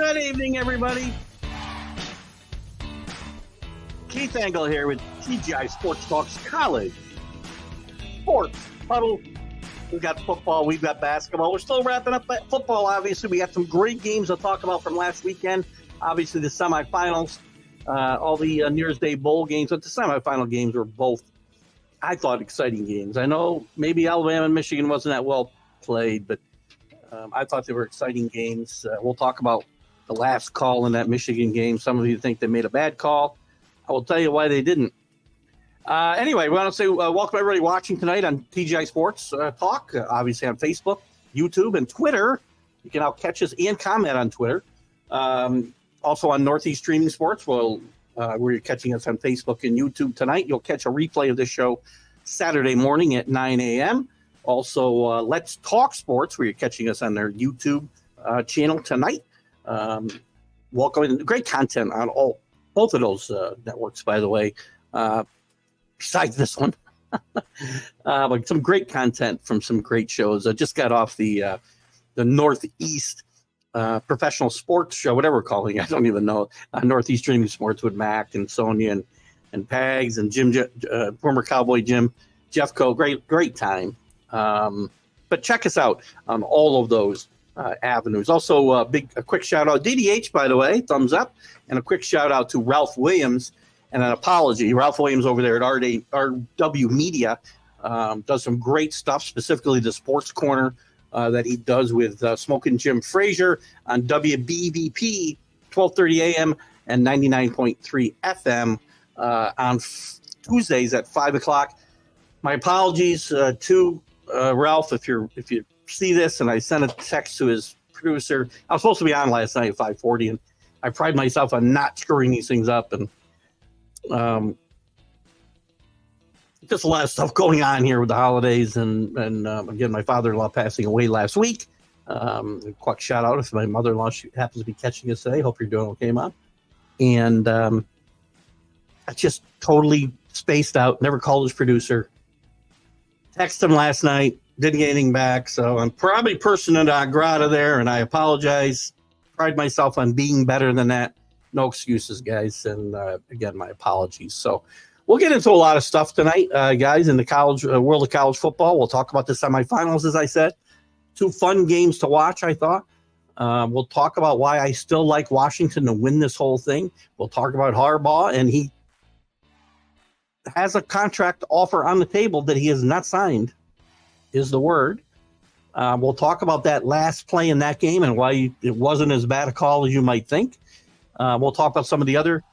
Good evening, everybody. Keith Engle here with TGI Sports Talks College Sports Huddle. We've got football, we've got basketball. We're still wrapping up football, obviously. We got some great games to talk about from last weekend. Obviously, the semifinals, all the New Year's Day bowl games, but the semifinal games were both, I thought, exciting games. I know maybe Alabama and Michigan wasn't that well played, but I thought they were exciting games. We'll talk about the last call in that Michigan game. Some of you think they made a bad call. I will tell you why they didn't. Anyway, we want to say welcome everybody watching tonight on TGI Sports Talk, obviously on Facebook, YouTube, and Twitter. You can now catch us and comment on Twitter. Also on Northeast Streaming Sports, where you're catching us on Facebook and YouTube tonight. You'll catch a replay of this show Saturday morning at 9 a.m. Also, Let's Talk Sports, where you're catching us on their YouTube channel tonight. Welcome. Great content on both of those networks, by the way. Besides this one, but some great content from some great shows. I just got off the Northeast professional sports show, whatever we're calling it. I don't even know. Northeast Streaming Sports with Mac and Sonia and Pags and Jim, former Cowboy Jim, Jeffco. Great time. But check us out on all of those avenues. Also, a quick shout out, DDH, by the way, thumbs up, and a quick shout out to Ralph Williams and an apology. Ralph Williams over there at RW Media does some great stuff, specifically the sports corner that he does with Smokin' Jim Frazier on WBVP 1230 AM and 99.3 FM on Tuesdays at 5 o'clock. My apologies to Ralph if you see this, and I sent a text to his producer. I was supposed to be on last night at 5:40, and I pride myself on not screwing these things up, and just a lot of stuff going on here with the holidays, and again, my father-in-law passing away last week. Quick shout out if my mother-in-law happens to be catching us today. Hope you're doing okay, Mom. And I just totally spaced out. Never called his producer. Texted him last night. Didn't get anything back, so I'm probably persona non grata there, and I apologize. Pride myself on being better than that. No excuses, guys, and again, my apologies. So we'll get into a lot of stuff tonight, guys, in the college world of college football. We'll talk about the semifinals, as I said. Two fun games to watch, I thought. We'll talk about why I still like Washington to win this whole thing. We'll talk about Harbaugh, and he has a contract offer on the table that he has not signed, is the word. We'll talk about that last play in that game and why it wasn't as bad a call as you might think. We'll talk about some of the other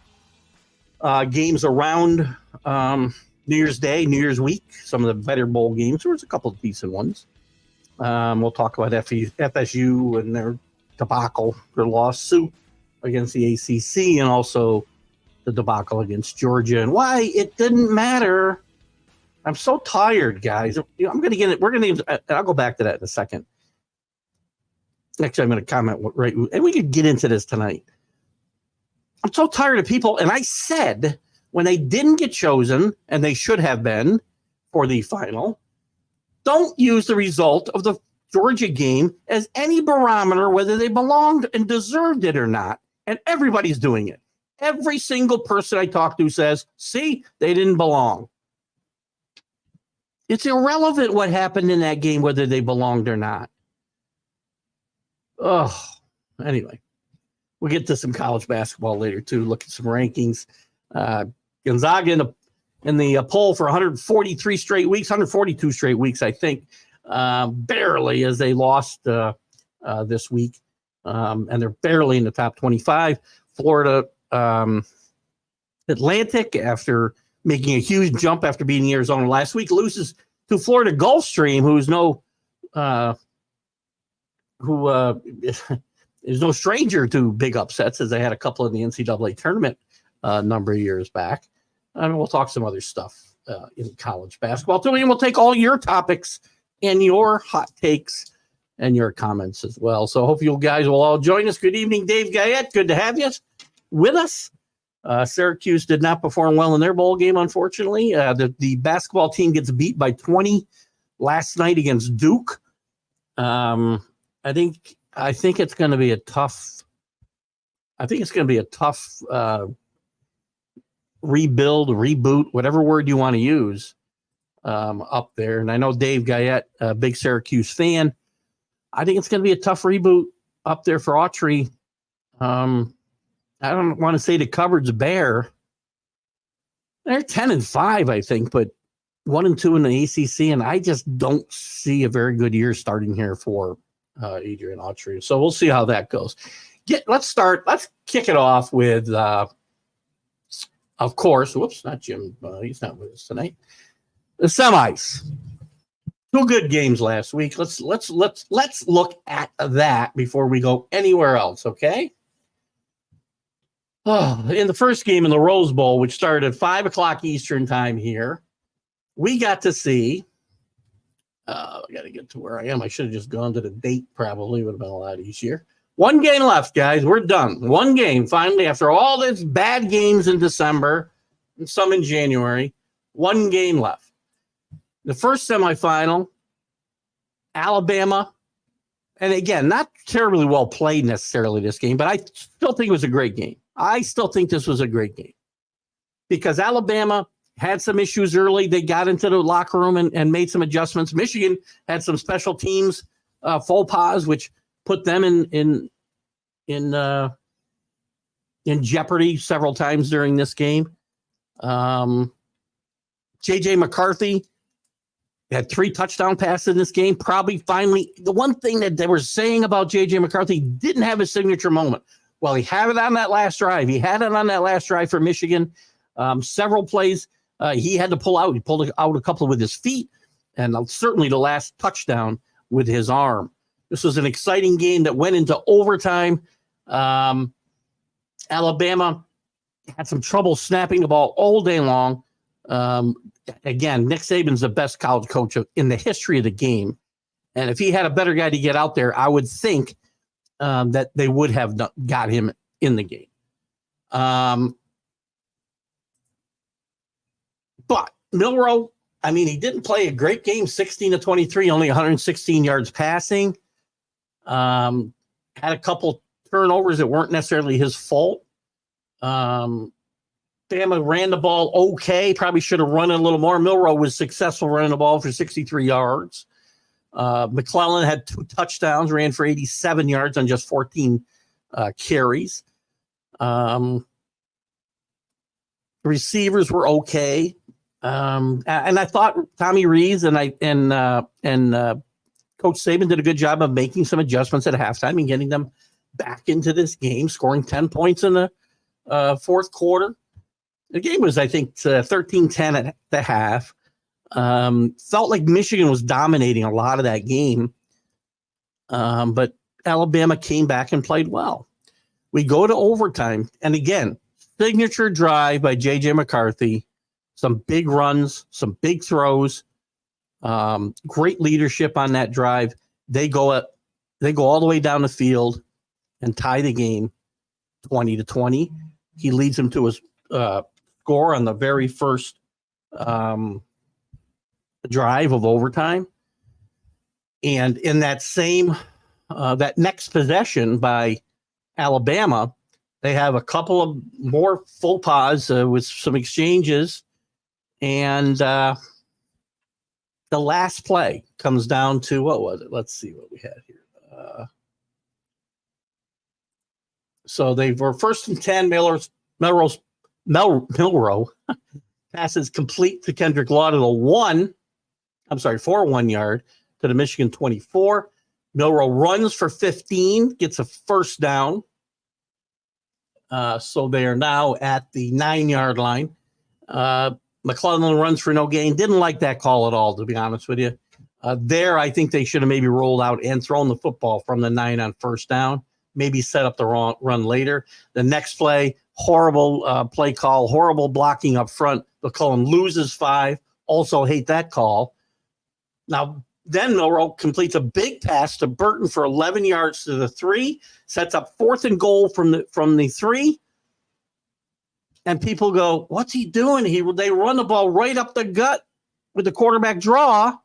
games around New Year's Day, New Year's week, some of the better bowl games. There was a couple of decent ones. We'll talk about FSU and their debacle, their lawsuit against the ACC, and also the debacle against Georgia and why it didn't matter. I'm so tired, guys. I'm going to get it. I'll go back to that in a second. Actually, I'm going to comment right, and we could get into this tonight. I'm so tired of people, and I said when they didn't get chosen, and they should have been for the final, don't use the result of the Georgia game as any barometer whether they belonged and deserved it or not. And everybody's doing it. Every single person I talk to says, see, they didn't belong. It's irrelevant what happened in that game, whether they belonged or not. Oh, anyway, we'll get to some college basketball later, too. Look at some rankings. Gonzaga in the poll for 142 straight weeks, I think, barely, as they lost this week. And they're barely in the top 25. Florida Atlantic, after making a huge jump after beating Arizona last week, loses to Florida Gulfstream, who is no stranger to big upsets, as they had a couple in the NCAA tournament a number of years back. And we'll talk some other stuff in college basketball too. And we'll take all your topics and your hot takes and your comments as well. So hope you guys will all join us. Good evening, Dave Guyette. Good to have you with us. Syracuse did not perform well in their bowl game, unfortunately. The basketball team gets beat by 20 last night against Duke. I think it's going to be a tough I think it's going to be a tough rebuild, reboot, whatever word you want to use up there. And I know Dave Guyette, a big Syracuse fan. I think it's going to be a tough reboot up there for Autry. I don't want to say the cupboard's bare. They're 10-5, I think, but 1-2 in the ACC, and I just don't see a very good year starting here for Adrian Autry. So we'll see how that goes. Let's kick it off with, of course, whoops, not Jim. He's not with us tonight. The semis. 2 good games last week. Let's look at that before we go anywhere else, okay? Oh, in the first game in the Rose Bowl, which started at 5 o'clock Eastern time here, we got to see. I got to get to where I am. I should have just gone to the date. Probably would have been a lot easier. 1 game left, guys. We're done. 1 game finally after all these bad games in December and some in January. 1 game left. The first semifinal, Alabama, and again, not terribly well played necessarily this game, but I still think it was a great game. I still think this was a great game because Alabama had some issues early. They got into the locker room and made some adjustments. Michigan had some special teams faux pas, which put them in jeopardy several times during this game. J.J. McCarthy had 3 touchdown passes in this game. Probably finally, the one thing that they were saying about J.J. McCarthy, didn't have his signature moment. Well, he had it on that last drive. He had it on that last drive for Michigan. Several plays he had to pull out. He pulled out a couple with his feet, and certainly the last touchdown with his arm. This was an exciting game that went into overtime. Alabama had some trouble snapping the ball all day long. Again, Nick Saban's the best college coach in the history of the game. And if he had a better guy to get out there, I would think that they would have got him in the game. But Milroe, I mean, he didn't play a great game, 16-23, only 116 yards passing. Had a couple turnovers that weren't necessarily his fault. Bama ran the ball okay. Probably should have run it a little more. Milroe was successful running the ball for 63 yards. McClellan had 2 touchdowns, ran for 87 yards on just 14 carries. Receivers were okay. And I thought Tommy Rees and Coach Saban did a good job of making some adjustments at halftime and getting them back into this game, scoring 10 points in the fourth quarter. The game was, I think, 13-10 at the half. Felt like Michigan was dominating a lot of that game. But Alabama came back and played well. We go to overtime. And again, signature drive by J.J. McCarthy. Some big runs, some big throws. Great leadership on that drive. They go all the way down the field and tie the game 20-20. He leads them to his score on the very first drive of overtime. And in that same, that next possession by Alabama, they have a couple of more faux pas with some exchanges. And the last play comes down to, what was it? Let's see what we had here. So they were 1st and 10. Milroe passes complete to Kendrick Law to the 1 yard to the Michigan 24. Milroe runs for 15, gets a first down. So they are now at the 9-yard line. McClellan runs for no gain. Didn't like that call at all, to be honest with you. There, I think they should have maybe rolled out and thrown the football from the 9 on first down. Maybe set up the wrong run later. The next play, horrible play call, horrible blocking up front. McClellan loses 5. Also hate that call. Now, then Milroe completes a big pass to Burton for 11 yards to the 3, sets up 4th and goal from the 3. And people go, what's he doing? They run the ball right up the gut with the quarterback draw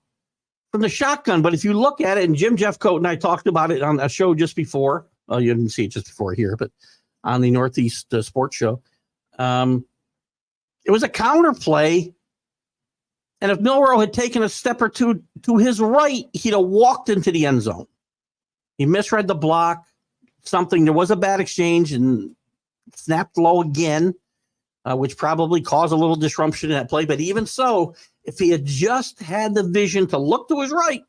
from the shotgun. But if you look at it, and Jim Jeffcoat and I talked about it on a show just before. Well, you didn't see it just before here, but on the Northeast Sports Show. It was a counter play. And if Milroe had taken a step or two to his right, he'd have walked into the end zone. He misread the block, something. There was a bad exchange and snapped low again, which probably caused a little disruption in that play. But even so, if he had just had the vision to look to his right,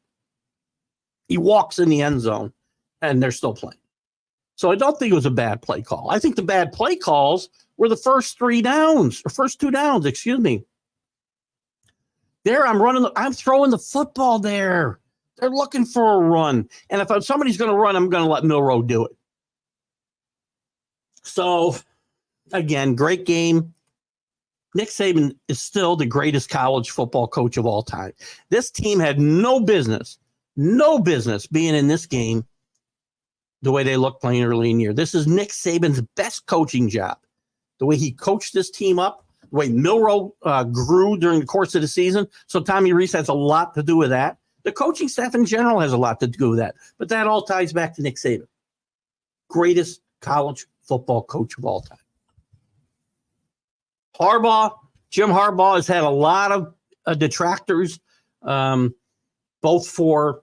he walks in the end zone, and they're still playing. So I don't think it was a bad play call. I think the bad play calls were the first two downs. There, I'm throwing the football there. They're looking for a run. And if somebody's going to run, I'm going to let Milroe do it. So, again, great game. Nick Saban is still the greatest college football coach of all time. This team had no business being in this game the way they looked playing early in the year. This is Nick Saban's best coaching job. The way he coached this team up, the way Milroe grew during the course of the season. So Tommy Rees has a lot to do with that. The coaching staff in general has a lot to do with that. But that all ties back to Nick Saban. Greatest college football coach of all time. Jim Harbaugh has had a lot of detractors, both for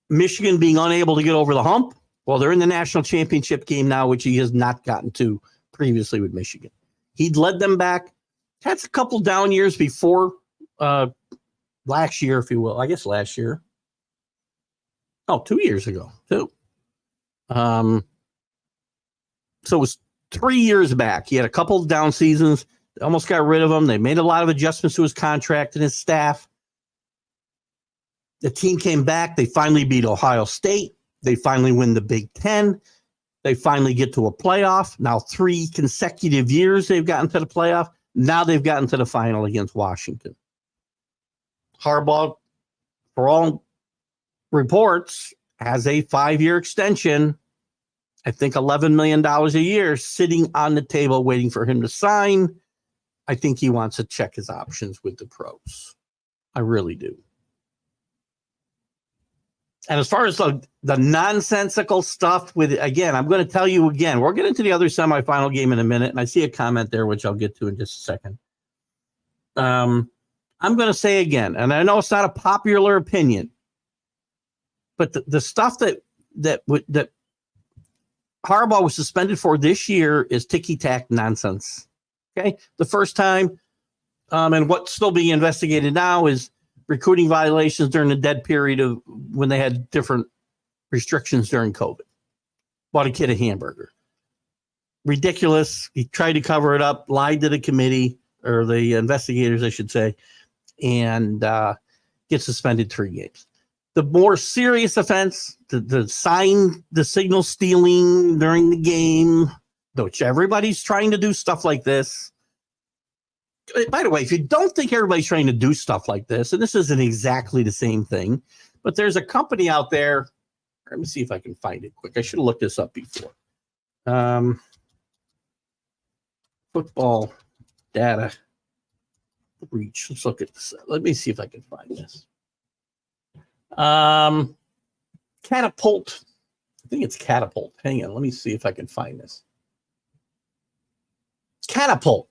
Michigan being unable to get over the hump. Well, they're in the national championship game now, which he has not gotten to previously with Michigan. He'd led them back. Had a couple down years before last year, if you will. I guess last year. Oh, 2 years ago, too. So it was 3 years back. He had a couple of down seasons. They almost got rid of him. They made a lot of adjustments to his contract and his staff. The team came back. They finally beat Ohio State. They finally win the Big Ten. They finally get to a playoff. Now 3 consecutive years they've gotten to the playoff. Now they've gotten to the final against Washington. Harbaugh, for all reports, has a 5-year extension. I think $11 million a year sitting on the table waiting for him to sign. I think he wants to check his options with the pros. I really do. And as far as the nonsensical stuff with, again, I'm going to tell you again, we'll get into the other semifinal game in a minute. And I see a comment there, which I'll get to in just a second. I'm going to say again, and I know it's not a popular opinion, but the stuff that Harbaugh was suspended for this year is ticky-tack nonsense. Okay? The first time, and what's still being investigated now is recruiting violations during the dead period of when they had different restrictions during COVID. Bought a kid a hamburger. Ridiculous. He tried to cover it up, lied to the committee, or the investigators, I should say, and gets suspended 3 games. The more serious offense, the signal stealing during the game, which everybody's trying to do stuff like this. By the way, if you don't think everybody's trying to do stuff like this, and this isn't exactly the same thing, but there's a company out there. Let me see if I can find it quick. I should have looked this up before. Football data breach. Let's look at this. Let me see if I can find this. Catapult. I think it's Catapult. Hang on. Let me see if I can find this. Catapult.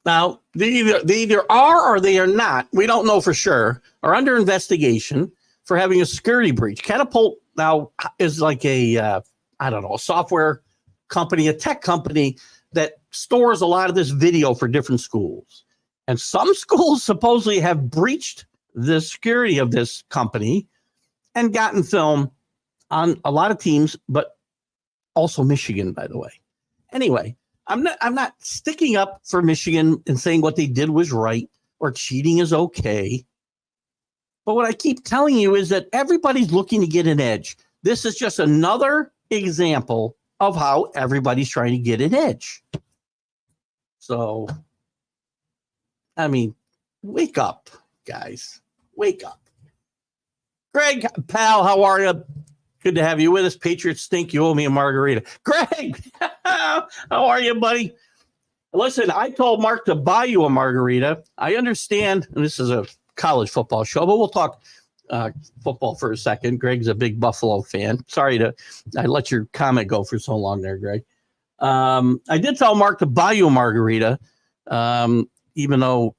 Now, they either are or they are not. We don't know for sure. Are under investigation for having a security breach. Catapult now is like a software company, a tech company that stores a lot of this video for different schools. And some schools supposedly have breached the security of this company and gotten film on a lot of teams, but also Michigan, by the way. Anyway, I'm not sticking up for Michigan and saying what they did was right or cheating is okay. But what I keep telling you is that everybody's looking to get an edge. This is just another example of how everybody's trying to get an edge. So, I mean, wake up, guys. Wake up. Greg, pal, how are you? Good to have you with us. Patriots stink. You owe me a margarita. Greg, how are you, buddy? Listen, I told Mark to buy you a margarita. I understand, and this is a college football show, but we'll talk football for a second. Greg's a big Buffalo fan. Sorry I let your comment go for so long there, Greg. I did tell Mark to buy you a margarita, even though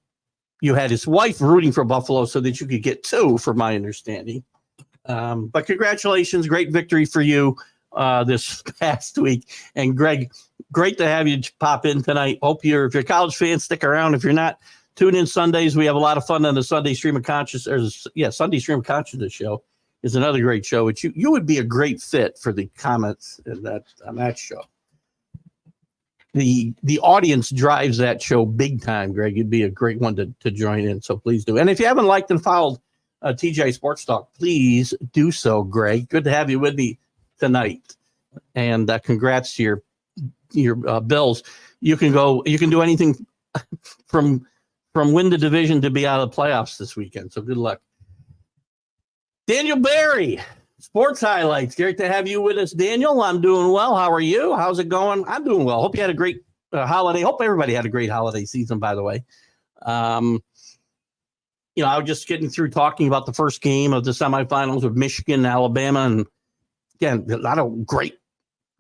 you had his wife rooting for Buffalo so that you could get two, from my understanding. But congratulations. Great victory for you this past week. And Greg, great to have you pop in tonight. Hope if you're a college fan, stick around. If you're not, tune in Sundays. We have a lot of fun on the Sunday Stream of Consciousness. Sunday Stream of Consciousness show is another great show. Which you would be a great fit for the comments in on that show. The audience drives that show big time, Greg. You'd be a great one to join in. So please do. And if you haven't liked and followed TGI Sports Talk, please do so, Greg. Good to have you with me tonight. And congrats to your Bills. You can do anything from win the division to be out of the playoffs this weekend. So good luck. Daniel Barry, Sports Highlights. Great to have you with us, Daniel. I'm doing well. How are you? How's it going? I'm doing well. Hope you had a great holiday. Hope everybody had a great holiday season, by the way. I was just getting through talking about the first game of the semifinals of Michigan and Alabama. And again, not a great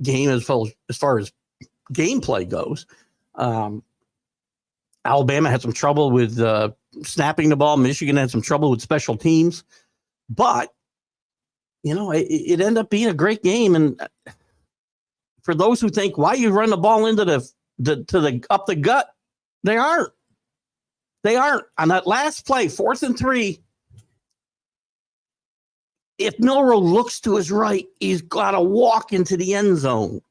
game as far as gameplay goes. Alabama had some trouble with snapping the ball. Michigan had some trouble with special teams. But it ended up being a great game. And for those who think, why you run the ball into the up the gut, they aren't. They aren't. On that last play, 4th and 3, if Milroe looks to his right, he's got to walk into the end zone.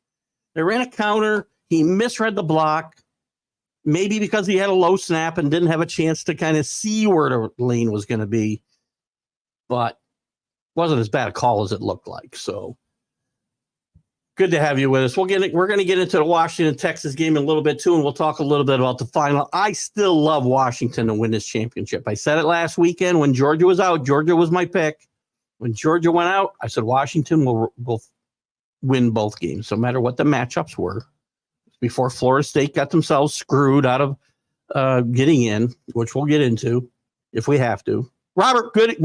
They ran a counter. He misread the block, maybe because he had a low snap and didn't have a chance to kind of see where the lane was going to be. But wasn't as bad a call as it looked like. So good to have you with us. We're going to get into the Washington-Texas game in a little bit too, and we'll talk a little bit about the final. I still love Washington to win this championship. I said it last weekend when Georgia was out. Georgia was my pick. When Georgia went out, I said Washington will win both games, no matter what the matchups were. Before Florida State got themselves screwed out of getting in, which we'll get into if we have to. Robert, I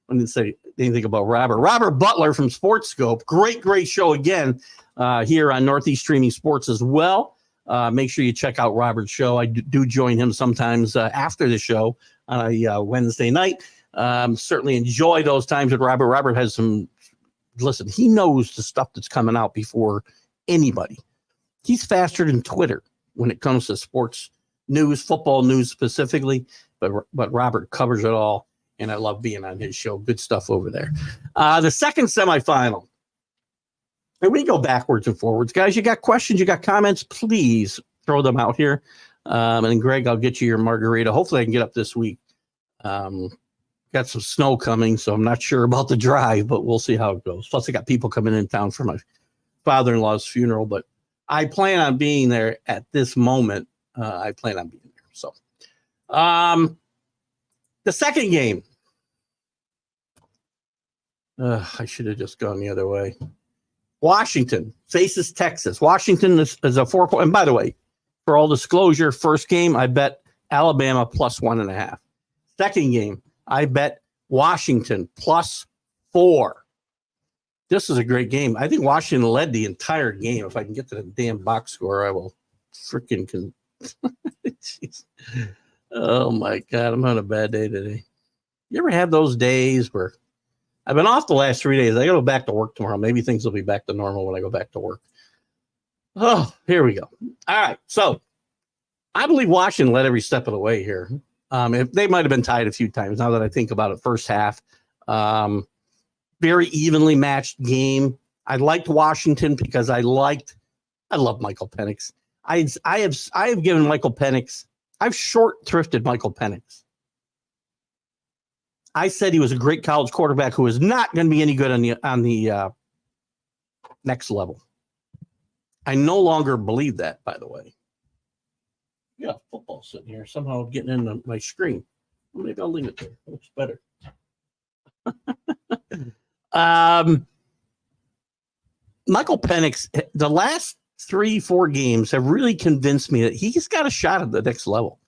didn't say anything about Robert. Robert Butler from Sports Scope. Great show again here on Northeast Streaming Sports as well. Make sure you check out Robert's show. I do join him sometimes after the show on a Wednesday night. Certainly enjoy those times with Robert. Robert has listen, he knows the stuff that's coming out before anybody. He's faster than Twitter when it comes to sports news, football news specifically, but Robert covers it all. And I love being on his show. Good stuff over there. The second semifinal. And we go backwards and forwards. Guys, you got questions, you got comments, please throw them out here. And Greg, I'll get you your margarita. Hopefully I can get up this week. Got some snow coming, so I'm not sure about the drive, but we'll see how it goes. Plus, I got people coming in town for my father-in-law's funeral, but I plan on being there at this moment. I plan on being there. So the second game. I should have just gone the other way. Washington faces Texas. Washington is a 4-point. And by the way, for all disclosure, first game, I bet Alabama plus 1.5. Second game, I bet Washington plus 4. This is a great game. I think Washington led the entire game. If I can get to the damn box score, I will freaking. Oh my God, I'm on a bad day today. You ever have those days where I've been off the last 3 days? I got to go back to work tomorrow. Maybe things will be back to normal when I go back to work. Oh, here we go. All right. So I believe Washington led every step of the way here. If they might have been tied a few times now that I think about it. First half, very evenly matched game. I liked Washington because I love Michael Penix. I have given Michael Penix. I've short thrifted Michael Penix. I said he was a great college quarterback who is not going to be any good on the next level. I no longer believe that, by the way. Yeah, football sitting here somehow getting into my screen. Well, maybe I'll leave it there. It looks better. Michael Penix, the last 3-4 games have really convinced me that he's got a shot at the next level.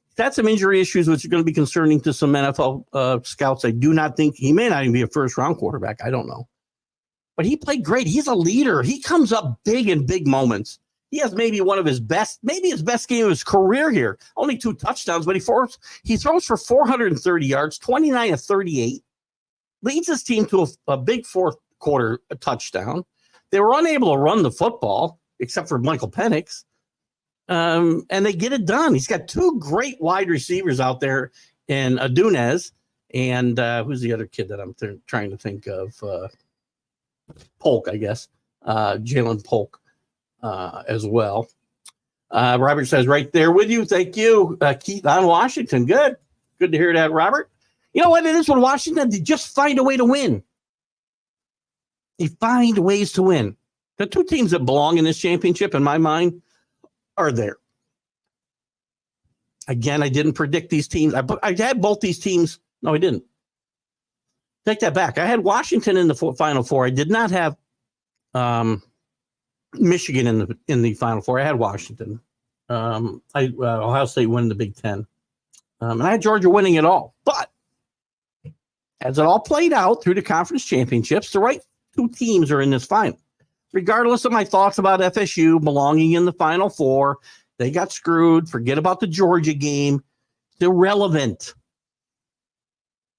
He's had some injury issues, which are going to be concerning to some NFL scouts. I do not think he may not even be a first-round quarterback. I don't know. but he played great. He's a leader. He comes up big in big moments. He has maybe one of his best, maybe his best game of his career here. Only 2 touchdowns, but he throws for 430 yards, 29 of 38, leads his team to a big fourth quarter touchdown. They were unable to run the football, except for Michael Penix, and they get it done. He's got 2 great wide receivers out there in Adunez and who's the other kid that I'm trying to think of? Polk, I guess. Jalen Polk as well. Robert says, right there with you. Thank you. Keith on Washington. Good to hear that, Robert. You know what it is with Washington? They just find a way to win. They find ways to win. The 2 teams that belong in this championship, in my mind, are there. Again, I didn't predict these teams. I had both these teams. No, I didn't. Take that back. I had Washington in the Final Four. I did not have Michigan in the Final Four. I had Washington. Ohio State winning the Big Ten. And I had Georgia winning it all. But as it all played out through the conference championships, the right 2 teams are in this final. Regardless of my thoughts about FSU belonging in the Final Four, they got screwed. Forget about the Georgia game. It's irrelevant.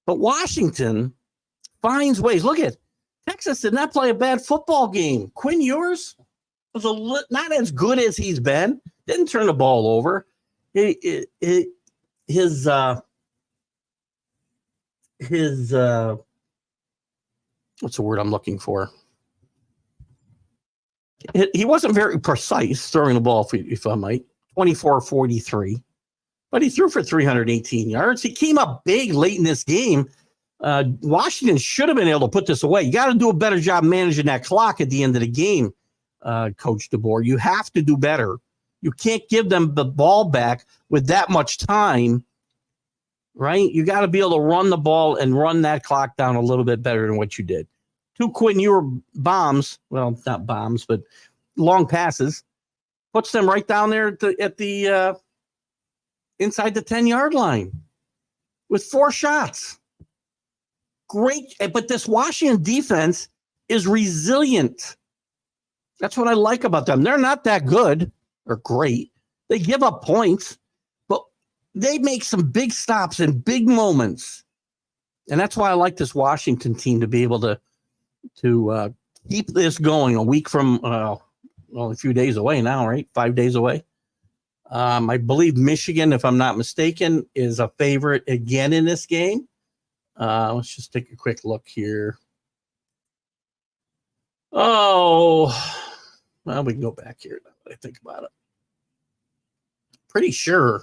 But Washington finds ways. Look at Texas did not play a bad football game. Quinn Ewers was not as good as he's been. Didn't turn the ball over. His what's the word I'm looking for? He wasn't very precise throwing the ball, if I might. 24-43. But he threw for 318 yards. He came up big late in this game. Washington should have been able to put this away. You got to do a better job managing that clock at the end of the game, Coach DeBoer. You have to do better. You can't give them the ball back with that much time, right? You got to be able to run the ball and run that clock down a little bit better than what you did. 2 Quinn Ewer bombs, well, not bombs, but long passes, puts them right down there at the inside the 10-yard line with 4 shots. Great, but this Washington defense is resilient. That's what I like about them. They're not that good or great. They give up points, but they make some big stops in big moments. And that's why I like this Washington team to be able to keep this going a week from, a few days away now, right? 5 days away. I believe Michigan, if I'm not mistaken, is a favorite again in this game. Let's just take a quick look here. Oh, well, we can go back here now that I think about it. Pretty sure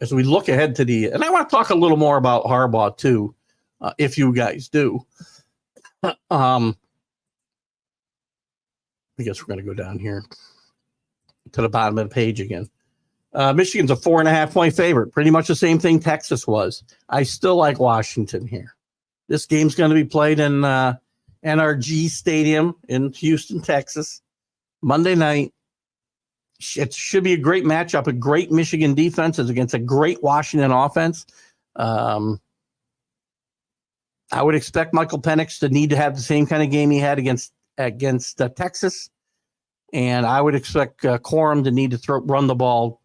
as we look ahead to and I want to talk a little more about Harbaugh too, if you guys do. I guess we're going to go down here to the bottom of the page again. Michigan's a 4.5-point favorite. Pretty much the same thing Texas was. I still like Washington here. This game's going to be played in NRG Stadium in Houston, Texas, Monday night. It should be a great matchup. A great Michigan defense is against a great Washington offense. I would expect Michael Penix to need to have the same kind of game he had against Texas, and I would expect Corum to need to run the ball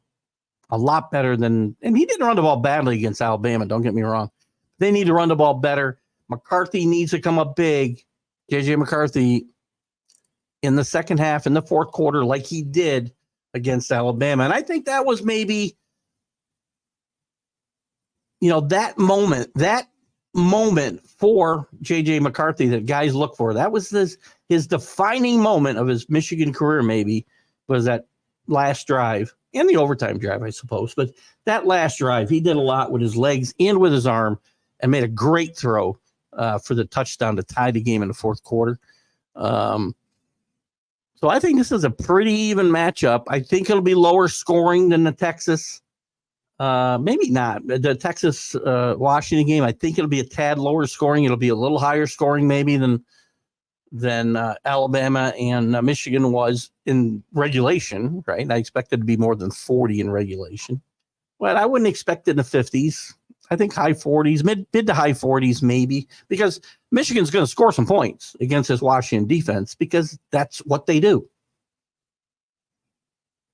a lot better and he didn't run the ball badly against Alabama. Don't get me wrong. They need to run the ball better. McCarthy needs to come up big. JJ McCarthy in the second half, in the fourth quarter, like he did against Alabama. And I think that was maybe, that moment for JJ McCarthy that guys look for. That was his defining moment of his Michigan career, maybe, was that last drive and the overtime drive, I suppose. But that last drive, he did a lot with his legs and with his arm and made a great throw for the touchdown to tie the game in the fourth quarter. So I think this is a pretty even matchup. I think it'll be lower scoring than the Texas. Maybe not. The Texas Washington game, I think it'll be a tad lower scoring. It'll be a little higher scoring maybe than Alabama and Michigan was in regulation, right? I expected to be more than 40 in regulation. But I wouldn't expect it in the 50s. I think high 40s, mid to high 40s maybe, because Michigan's going to score some points against this Washington defense because that's what they do.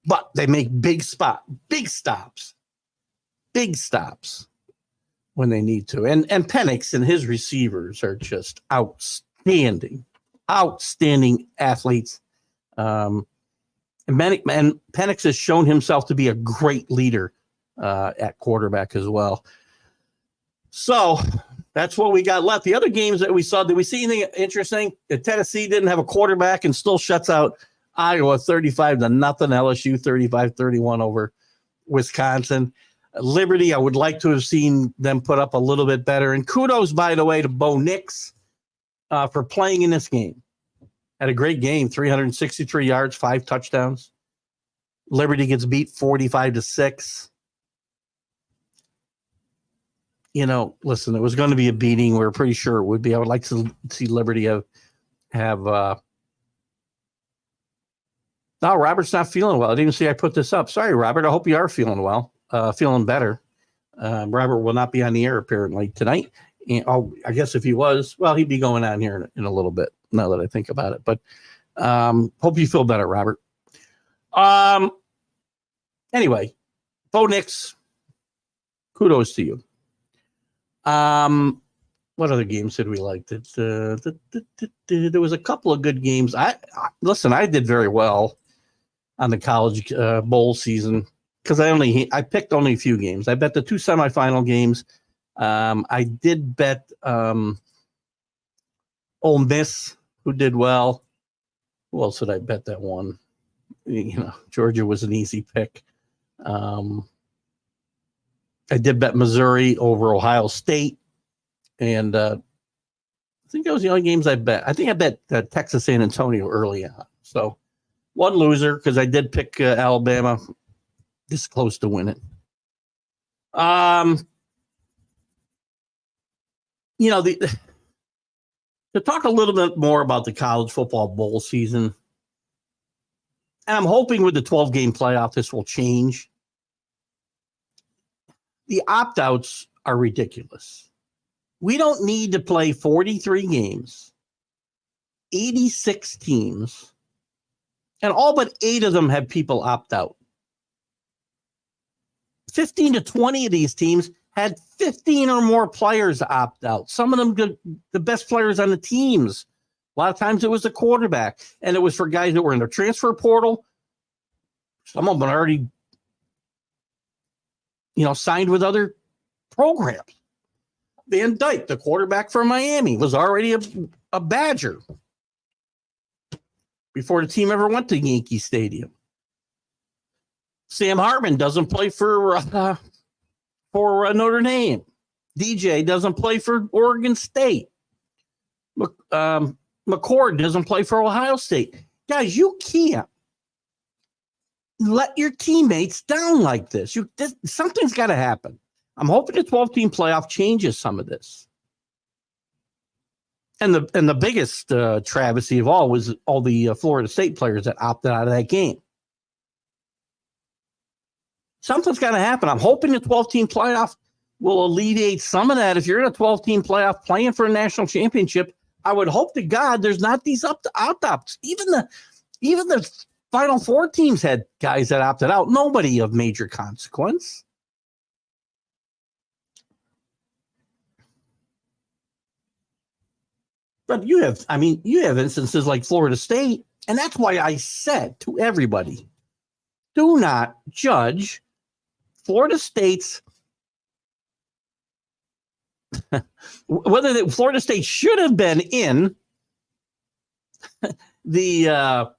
But they make big stops when they need to. And Penix and his receivers are just outstanding athletes. And Penix has shown himself to be a great leader at quarterback as well. So that's what we got left. The other games that we saw, did we see anything interesting? Tennessee didn't have a quarterback and still shuts out Iowa 35-0, LSU 35-31 over Wisconsin. Liberty, I would like to have seen them put up a little bit better. And kudos, by the way, to Bo Nix for playing in this game. Had a great game, 363 yards, 5 touchdowns. Liberty gets beat 45-6. You know, listen, it was going to be a beating. We were pretty sure it would be. I would like to see Liberty have no, Robert's not feeling well. I didn't even see I put this up. Sorry, Robert. I hope you are feeling well, feeling better. Robert will not be on the air apparently tonight. And I guess if he was, well, he'd be going on here in a little bit, now that I think about it. But hope you feel better, Robert. Anyway, Bo Nix, kudos to you. What other games did we like? There was a couple of good games. Listen, I did very well on the college bowl season because I picked only a few games. I bet the 2 semifinal games. I did bet Ole Miss, who did well. Who else did I bet that won? You know, Georgia was an easy pick. I did bet Missouri over Ohio State. And I think that was the only games I bet. I think I bet Texas San Antonio early on. So one loser because I did pick Alabama this close to win it. You know, to talk a little bit more about the college football bowl season, and I'm hoping with the 12-game playoff this will change. The opt-outs are ridiculous. We don't need to play 43 games, 86 teams, and all but 8 of them have people opt out. 15 to 20 of these teams had 15 or more players opt out. Some of them the best players on the teams. A lot of times it was the quarterback, and it was for guys that were in the transfer portal. Some of them already, signed with other programs. Van Dyke, the quarterback for Miami, was already a Badger before the team ever went to Yankee Stadium. Sam Hartman doesn't play for Notre Dame. DJ doesn't play for Oregon State. McCord doesn't play for Ohio State. Guys, you can't let your teammates down like this. Something's got to happen. I'm hoping the 12-team playoff changes some of this. And the biggest travesty of all was all the Florida State players that opted out of that game. Something's got to happen. I'm hoping the 12-team playoff will alleviate some of that. If you're in a 12-team playoff playing for a national championship, I would hope to God there's not these opt-outs. Even the Final Four teams had guys that opted out. Nobody of major consequence. But you have instances like Florida State, and that's why I said to everybody, do not judge Florida State's whether Florida State should have been in the oh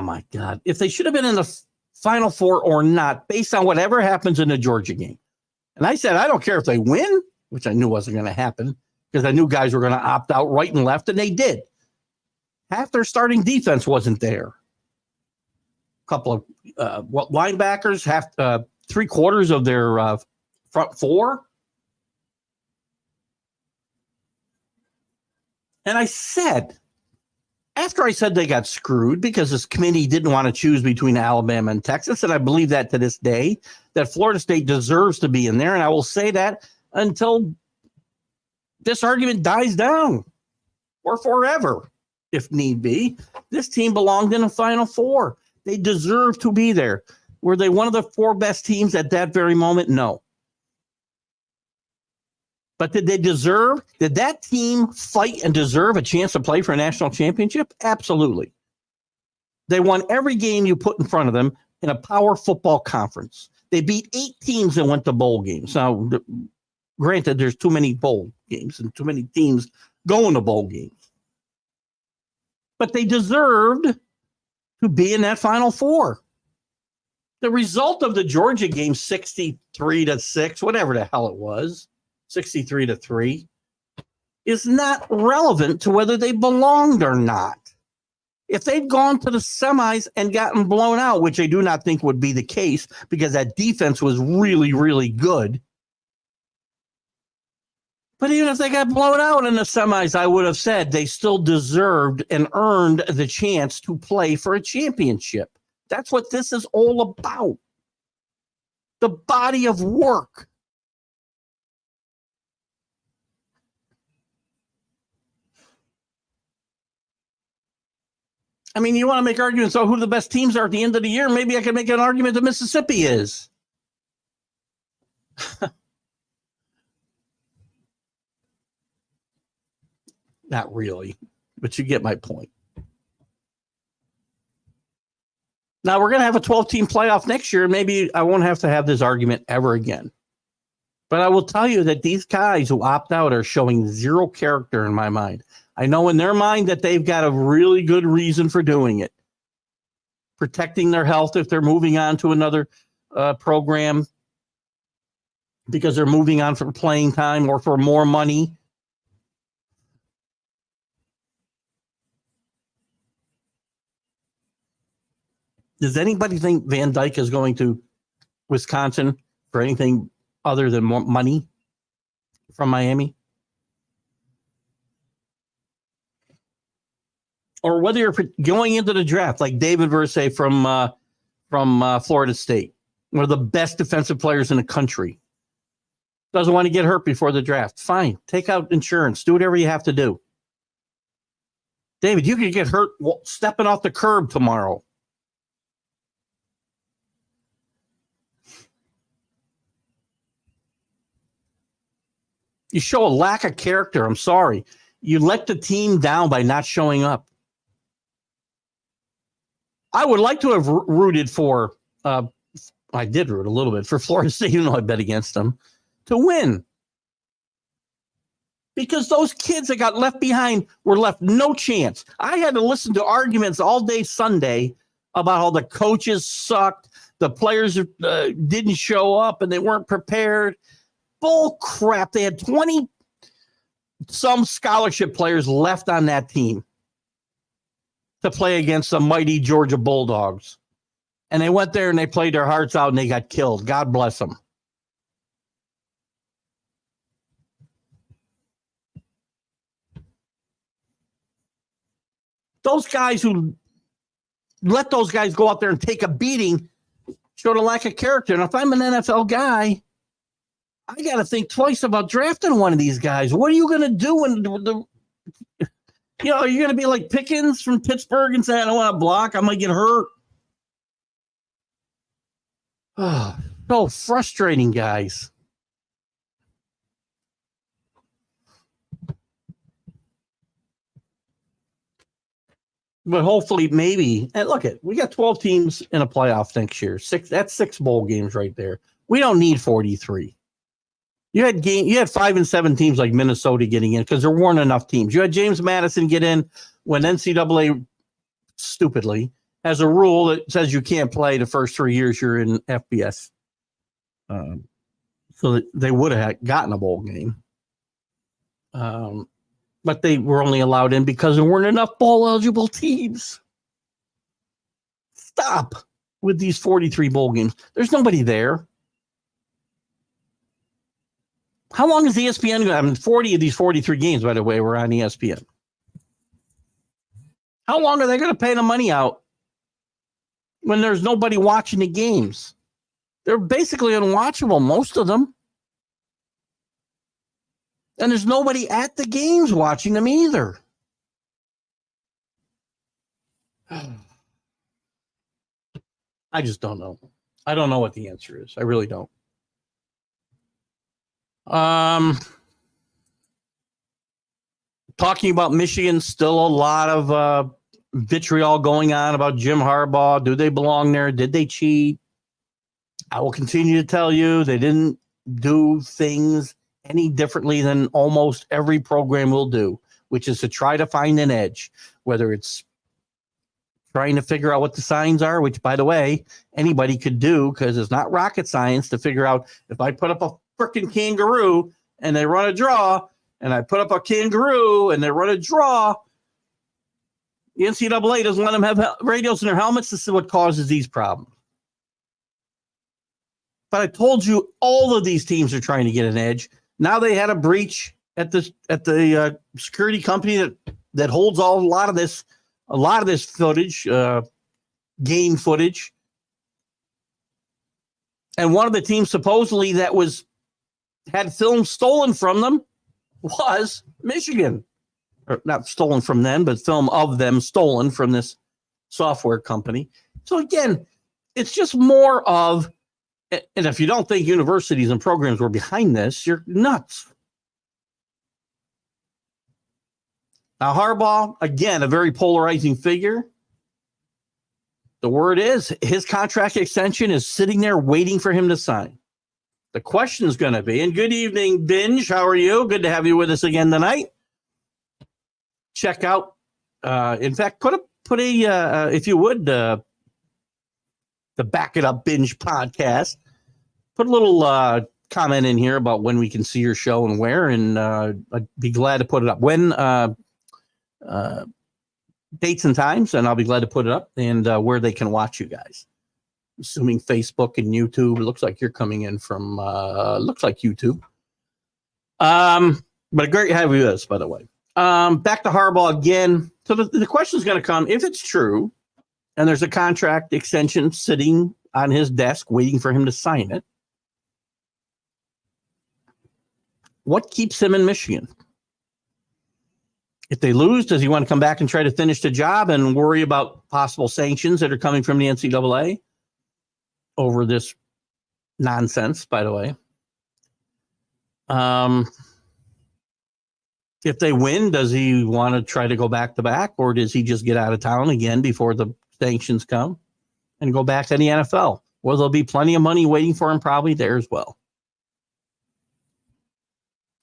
my God, if they should have been in the Final Four or not, based on whatever happens in the Georgia game. And I said, I don't care if they win, which I knew wasn't going to happen because I knew guys were going to opt out right and left, and they did. Half their starting defense wasn't there. A couple of linebackers, half 3/4 of their front four. And I said, after I said they got screwed because this committee didn't want to choose between Alabama and Texas, and I believe that to this day, that Florida State deserves to be in there, and I will say that until this argument dies down or forever, if need be. This team belonged in a Final Four. They deserve to be there. Were they one of the 4 best teams at that very moment? No. But did that team fight and deserve a chance to play for a national championship? Absolutely. They won every game you put in front of them in a power football conference. They beat 8 teams that went to bowl games. Now, granted, there's too many bowl games and too many teams going to bowl games. But they deserved to be in that Final Four. The result of the Georgia game, 63-6, whatever the hell it was, 63-3, is not relevant to whether they belonged or not. If they'd gone to the semis and gotten blown out, which I do not think would be the case because that defense was really, really good. But even if they got blown out in the semis, I would have said they still deserved and earned the chance to play for a championship. That's what this is all about. The body of work. I mean, you want to make arguments about who the best teams are at the end of the year. Maybe I can make an argument that Mississippi is. Not really, but you get my point. Now, we're going to have a 12-team playoff next year. Maybe I won't have to have this argument ever again. But I will tell you that these guys who opt out are showing zero character in my mind. I know in their mind that they've got a really good reason for doing it. Protecting their health if they're moving on to another program because they're moving on for playing time or for more money. Does anybody think Van Dyke is going to Wisconsin for anything other than more money from Miami? Or whether you're going into the draft like David Versay from Florida State, one of the best defensive players in the country, doesn't want to get hurt before the draft. Fine, take out insurance, do whatever you have to do. David, you could get hurt stepping off the curb tomorrow. You show a lack of character. I'm sorry. You let the team down by not showing up. I would like to have rooted for, I did root a little bit for Florida State, even though I bet against them, to win. Because those kids that got left behind were left no chance. I had to listen to arguments all day Sunday about how the coaches sucked, the players didn't show up, and they weren't prepared. Bull crap. They had 20 some scholarship players left on that team to play against the mighty Georgia Bulldogs. And they went there and they played their hearts out and they got killed. God bless them. Those guys who let those guys go out there and take a beating showed a lack of character. And if I'm an NFL guy, I got to think twice about drafting one of these guys. What are you going to do when are you going to be like Pickens from Pittsburgh and say, I don't want to block, I might get hurt? Oh, so frustrating, guys. But hopefully, maybe, and look we got 12 teams in a playoff next year. That's 6 bowl games right there. We don't need 43. You had 5 and 7 teams like Minnesota getting in because there weren't enough teams. You had James Madison get in when NCAA stupidly has a rule that says you can't play the first 3 years you're in FBS. So that they would have gotten a bowl game. But they were only allowed in because there weren't enough bowl-eligible teams. Stop with these 43 bowl games. There's nobody there. How long is ESPN going? 40 of these 43 games, by the way, were on ESPN. How long are they going to pay the money out when there's nobody watching the games? They're basically unwatchable, most of them. And there's nobody at the games watching them either. I just don't know. I don't know what the answer is. I really don't. Talking about Michigan, still a lot of vitriol going on about Jim Harbaugh. Do they belong there? Did they cheat? I will continue to tell you they didn't do things any differently than almost every program will do, which is to try to find an edge, whether it's trying to figure out what the signs are, which, by the way, anybody could do because it's not rocket science to figure out if I put up a freaking kangaroo and they run a draw, and I put up a kangaroo and they run a draw, the NCAA doesn't let them have radios in their helmets. This is what causes these problems. But I told you all of these teams are trying to get an edge. Now they had a breach at the security company that holds a lot of this footage, game footage. And one of the teams supposedly that had film stolen from them was Michigan. Or not stolen from them, but film of them stolen from this software company. So again, it's just more of, and if you don't think universities and programs were behind this, you're nuts. Now, Harbaugh, again, a very polarizing figure. The word is his contract extension is sitting there waiting for him to sign. The question is going to be, and good evening, Binge. How are you? Good to have you with us again tonight. Check out, in fact, put a if you would, the Back It Up Binge podcast. Put a little comment in here about when we can see your show and where, and I'd be glad to put it up. When dates and times, and I'll be glad to put it up, and where they can watch you guys. Assuming Facebook and YouTube. It looks like you're coming in from looks like YouTube. But great to have you with us, by the way. Back to Harbaugh again. So the question is going to come, if it's true, and there's a contract extension sitting on his desk waiting for him to sign it, what keeps him in Michigan? If they lose, does he want to come back and try to finish the job and worry about possible sanctions that are coming from the NCAA over this nonsense, by the way? If they win, does he want to try to go back-to-back, or does he just get out of town again before the sanctions come and go back to the NFL? Well, there'll be plenty of money waiting for him probably there as well.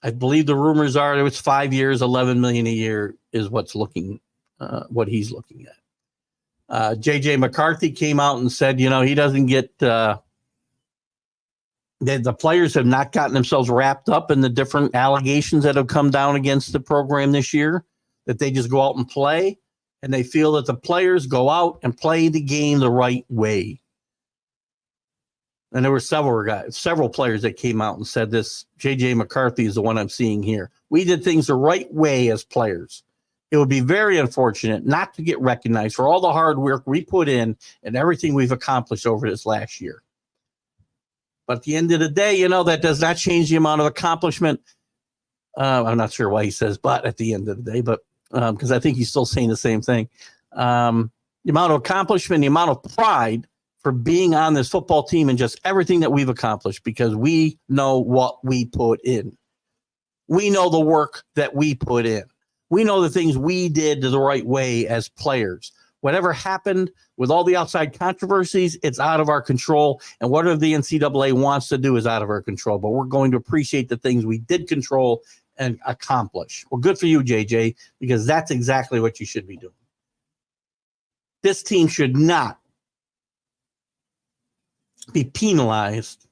I believe the rumors are that it's 5 years, $11 million a year is what he's looking at. JJ McCarthy came out and said, he doesn't get the players have not gotten themselves wrapped up in the different allegations that have come down against the program this year, that they just go out and play, and they feel that the players go out and play the game the right way. And there were several players that came out and said this. JJ McCarthy is the one I'm seeing here. We did things the right way as players. It would be very unfortunate not to get recognized for all the hard work we put in and everything we've accomplished over this last year. But at the end of the day, that does not change the amount of accomplishment. I'm not sure why he says but at the end of the day, but because I think he's still saying the same thing. The amount of accomplishment, the amount of pride for being on this football team and just everything that we've accomplished, because we know what we put in. We know the work that we put in. We know the things we did the right way as players. Whatever happened with all the outside controversies, it's out of our control. And whatever the NCAA wants to do is out of our control. But we're going to appreciate the things we did control and accomplish. Well, good for you, JJ, because that's exactly what you should be doing. This team should not be penalized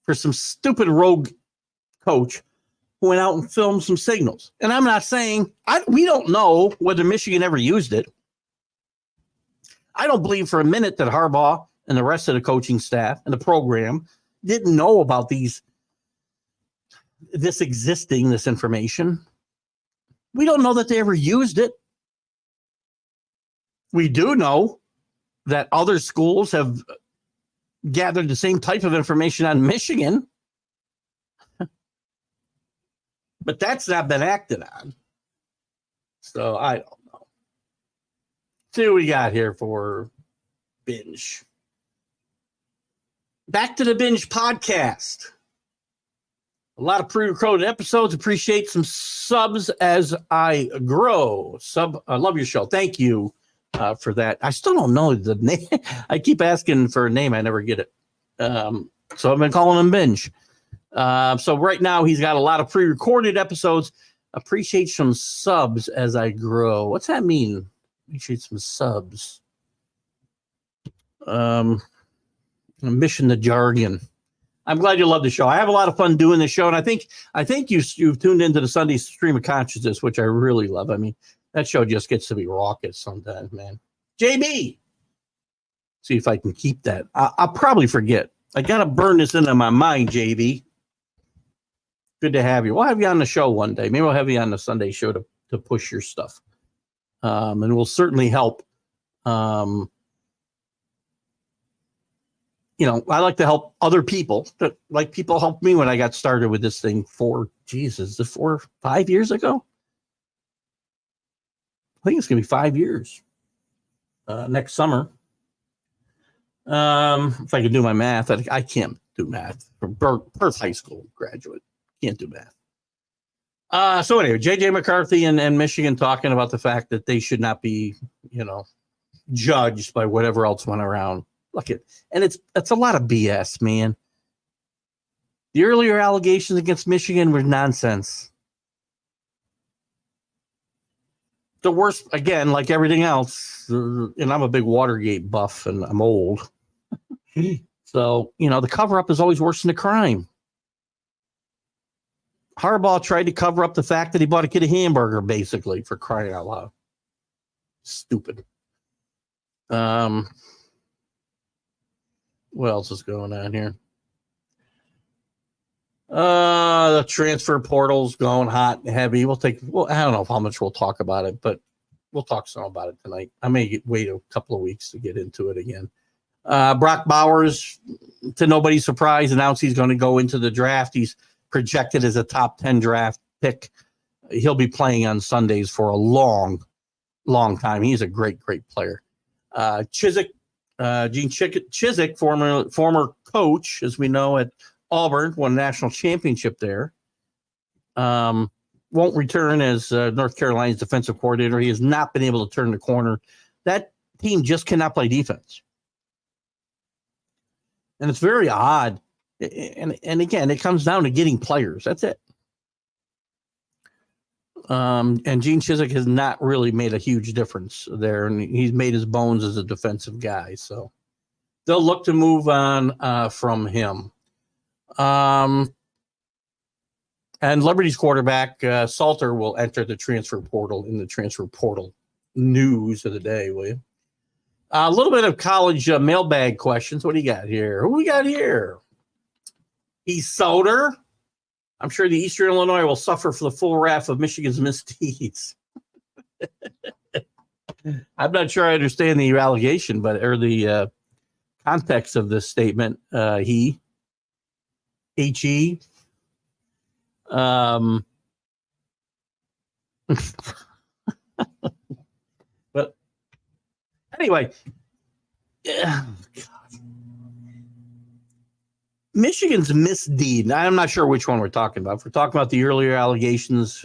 for some stupid rogue coach who went out and filmed some signals. And I'm not saying, we don't know whether Michigan ever used it. I don't believe for a minute that Harbaugh and the rest of the coaching staff and the program didn't know about this information. We don't know that they ever used it. We do know that other schools have gathered the same type of information on Michigan, but that's not been acted on. So I don't know. See what we got here for binge. Back to the binge podcast. A lot of pre-recorded episodes. Appreciate some subs as I grow. I love your show. Thank you for that. I still don't know the name. I keep asking for a name. I never get it. So I've been calling him Binge. So right now he's got a lot of pre-recorded episodes. Appreciate some subs as I grow. What's that mean? Appreciate some subs. I'm missing the jargon. I'm glad you love the show. I have a lot of fun doing the show, and I think you've tuned into the Sunday Stream of Consciousness, which I really love. I mean, that show just gets to be raucous sometimes, man. JB, see if I can keep that. I'll probably forget. I gotta burn this into my mind, JB. Good to have you. We'll have you on the show one day. Maybe we'll have you on the Sunday show to push your stuff, and we'll certainly help. I like to help other people. Like people helped me when I got started with this thing 4 or 5 years ago. I think it's going to be 5 years next summer. If I can do my math, I can't do math. Perth High School graduate. Can't do math. So anyway, J.J. McCarthy and Michigan talking about the fact that they should not be, judged by whatever else went around. Look it, and it's a lot of BS, man. The earlier allegations against Michigan were nonsense. The worst, again, like everything else, and I'm a big Watergate buff, and I'm old. So, the cover-up is always worse than the crime. Harbaugh tried to cover up the fact that he bought a kid a hamburger, basically, for crying out loud. Stupid. What else is going on here? The transfer portal's going hot and heavy. I don't know how much we'll talk about it, but we'll talk some about it tonight. I may wait a couple of weeks to get into it again. Brock Bowers, to nobody's surprise, announced he's going to go into the draft. He's projected as a top 10 draft pick. He'll be playing on Sundays for a long, long time. He's a great, great player. Gene Chizik, former coach, as we know, at Auburn, won a national championship there. Won't return as North Carolina's defensive coordinator. He has not been able to turn the corner. That team just cannot play defense. And it's very odd. And again, it comes down to getting players. That's it. And Gene Chizik has not really made a huge difference there, and he's made his bones as a defensive guy. So they'll look to move on from him. And Liberty's quarterback, Salter, will enter the transfer portal in the transfer portal news of the day, will you? A little bit of college mailbag questions. What do you got here? Who we got here? He's Soder. I'm sure the Eastern Illinois will suffer for the full wrath of Michigan's misdeeds. I'm not sure I understand the allegation, or the context of this statement. He. But anyway, Michigan's misdeed. I'm not sure which one we're talking about. If we're talking about the earlier allegations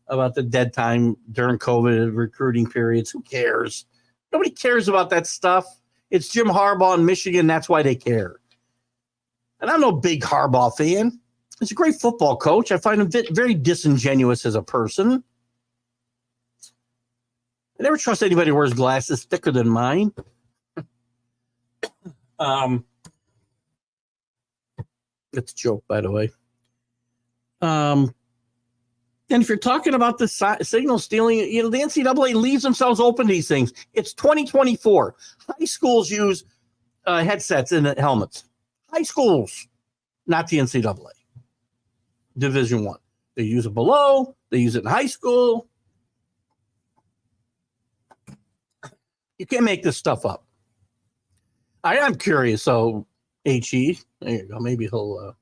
about the dead time during COVID recruiting periods, who cares? Nobody cares about that stuff. It's Jim Harbaugh in Michigan. That's why they care. And I'm no big Harbaugh fan. He's a great football coach. I find him very disingenuous as a person. I never trust anybody who wears glasses thicker than mine. That's a joke, by the way. And if you're talking about the signal stealing, the NCAA leaves themselves open to these things. It's 2024. High schools use headsets and helmets. High schools, not the NCAA. Division I. They use it below. They use it in high school. You can't make this stuff up. I'm curious. So, HE, there you go. Maybe he'll.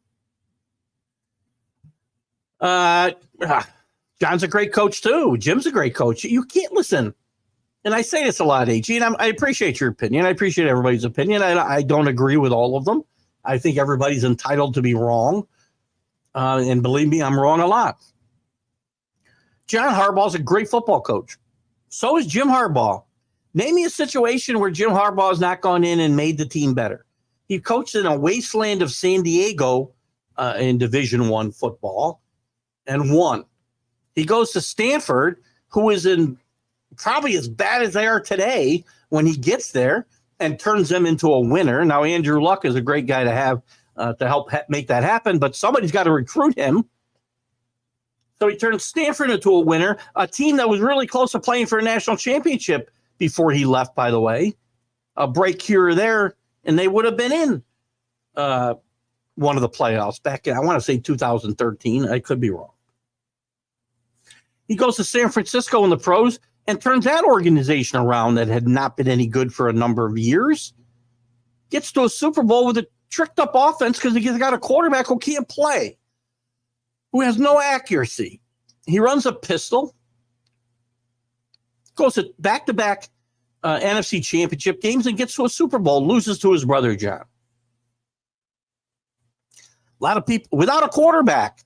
John's a great coach too. Jim's a great coach. You can't listen. And I say this a lot, HE, and I appreciate your opinion. I appreciate everybody's opinion. I don't agree with all of them. I think everybody's entitled to be wrong. And believe me, I'm wrong a lot. John Harbaugh's a great football coach. So is Jim Harbaugh. Name me a situation where Jim Harbaugh has not gone in and made the team better. He coached in a wasteland of San Diego in Division I football and won. He goes to Stanford, who is in probably as bad as they are today when he gets there, and turns them into a winner. Now, Andrew Luck is a great guy to have to help make that happen, but somebody's got to recruit him. So he turned Stanford into a winner, a team that was really close to playing for a national championship before he left, by the way. A break here or there, and they would have been in one of the playoffs back in, I want to say 2013. I could be wrong. He goes to San Francisco in the pros and turns that organization around that had not been any good for a number of years. Gets to a Super Bowl with a tricked up offense because he's got a quarterback who can't play, who has no accuracy. He runs a pistol, goes to back-to-back NFC championship games and gets to a Super Bowl, loses to his brother, John. A lot of people, without a quarterback,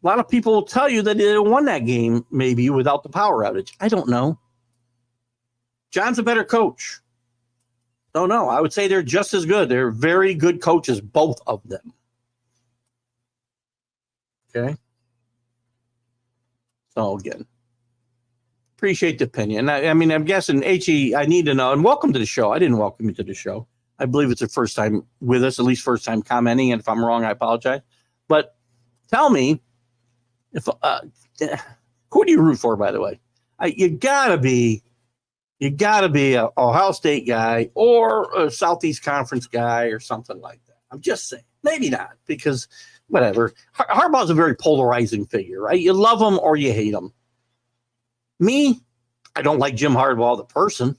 a lot of people will tell you that they won that game maybe without the power outage. I don't know. John's a better coach. Don't know. I would say they're just as good. They're very good coaches, both of them. Okay. So again, appreciate the opinion. I mean, I'm guessing, HE, I need to know, and welcome to the show. I didn't welcome you to the show. I believe it's your first time with us, at least first time commenting. And if I'm wrong, I apologize. But tell me, if who do you root for, by the way? You gotta be a Ohio State guy or a Southeast Conference guy or something like that. I'm just saying, maybe not, because whatever. Harbaugh's a very polarizing figure, right? You love him or you hate him. Me, I don't like Jim Harbaugh, the person.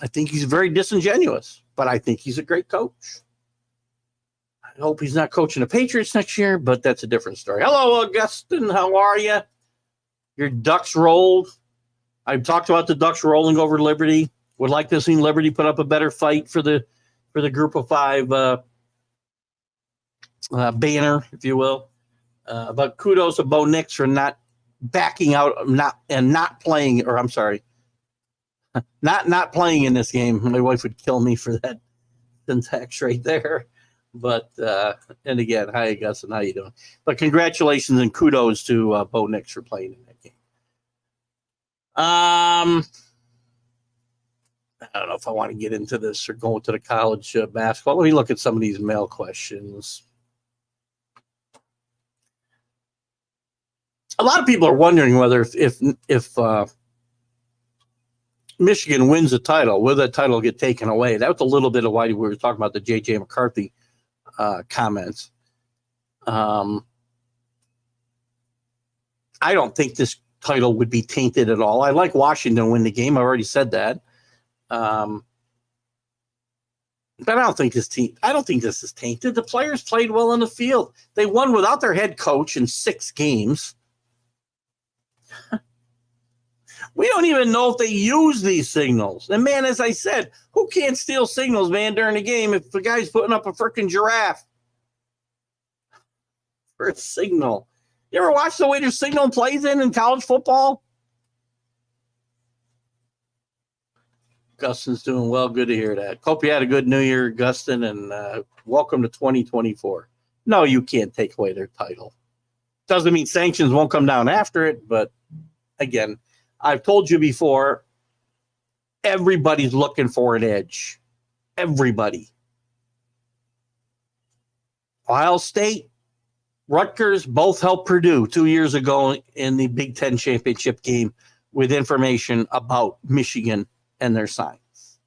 I think he's very disingenuous, but I think he's a great coach. I hope he's not coaching the Patriots next year, but that's a different story. Hello, Augustin. How are you? Your Ducks rolled. I've talked about the Ducks rolling over Liberty. Would like to see Liberty put up a better fight for the Group of Five banner, if you will. But kudos to Bo Nix for not backing out, not playing, or I'm sorry, not playing in this game. My wife would kill me for that syntax right there. But and again, hi Augustin, how you doing? But congratulations and kudos to Bo Nix for playing in that game. I don't know if I want to get into this or go into the college basketball. Let me look at some of these mail questions. A lot of people are wondering whether if Michigan wins the title, will that title get taken away? That was a little bit of why we were talking about the J.J. McCarthy comments. I don't think this title would be tainted at all. I like Washington to win the game. I already said that. But I don't think this is tainted. The players played well on the field. They won without their head coach in 6 games. We don't even know if they use these signals. And, man, as I said, who can't steal signals, man, during a game if the guy's putting up a freaking giraffe for a signal? You ever watch the way their signal plays in college football? Gustin's doing well. Good to hear that. Hope you had a good New Year, Gustin, and welcome to 2024. No, you can't take away their title. Doesn't mean sanctions won't come down after it, but, again, I've told you before, everybody's looking for an edge. Everybody. Ohio State, Rutgers both helped Purdue 2 years ago in the Big Ten championship game with information about Michigan and their signs.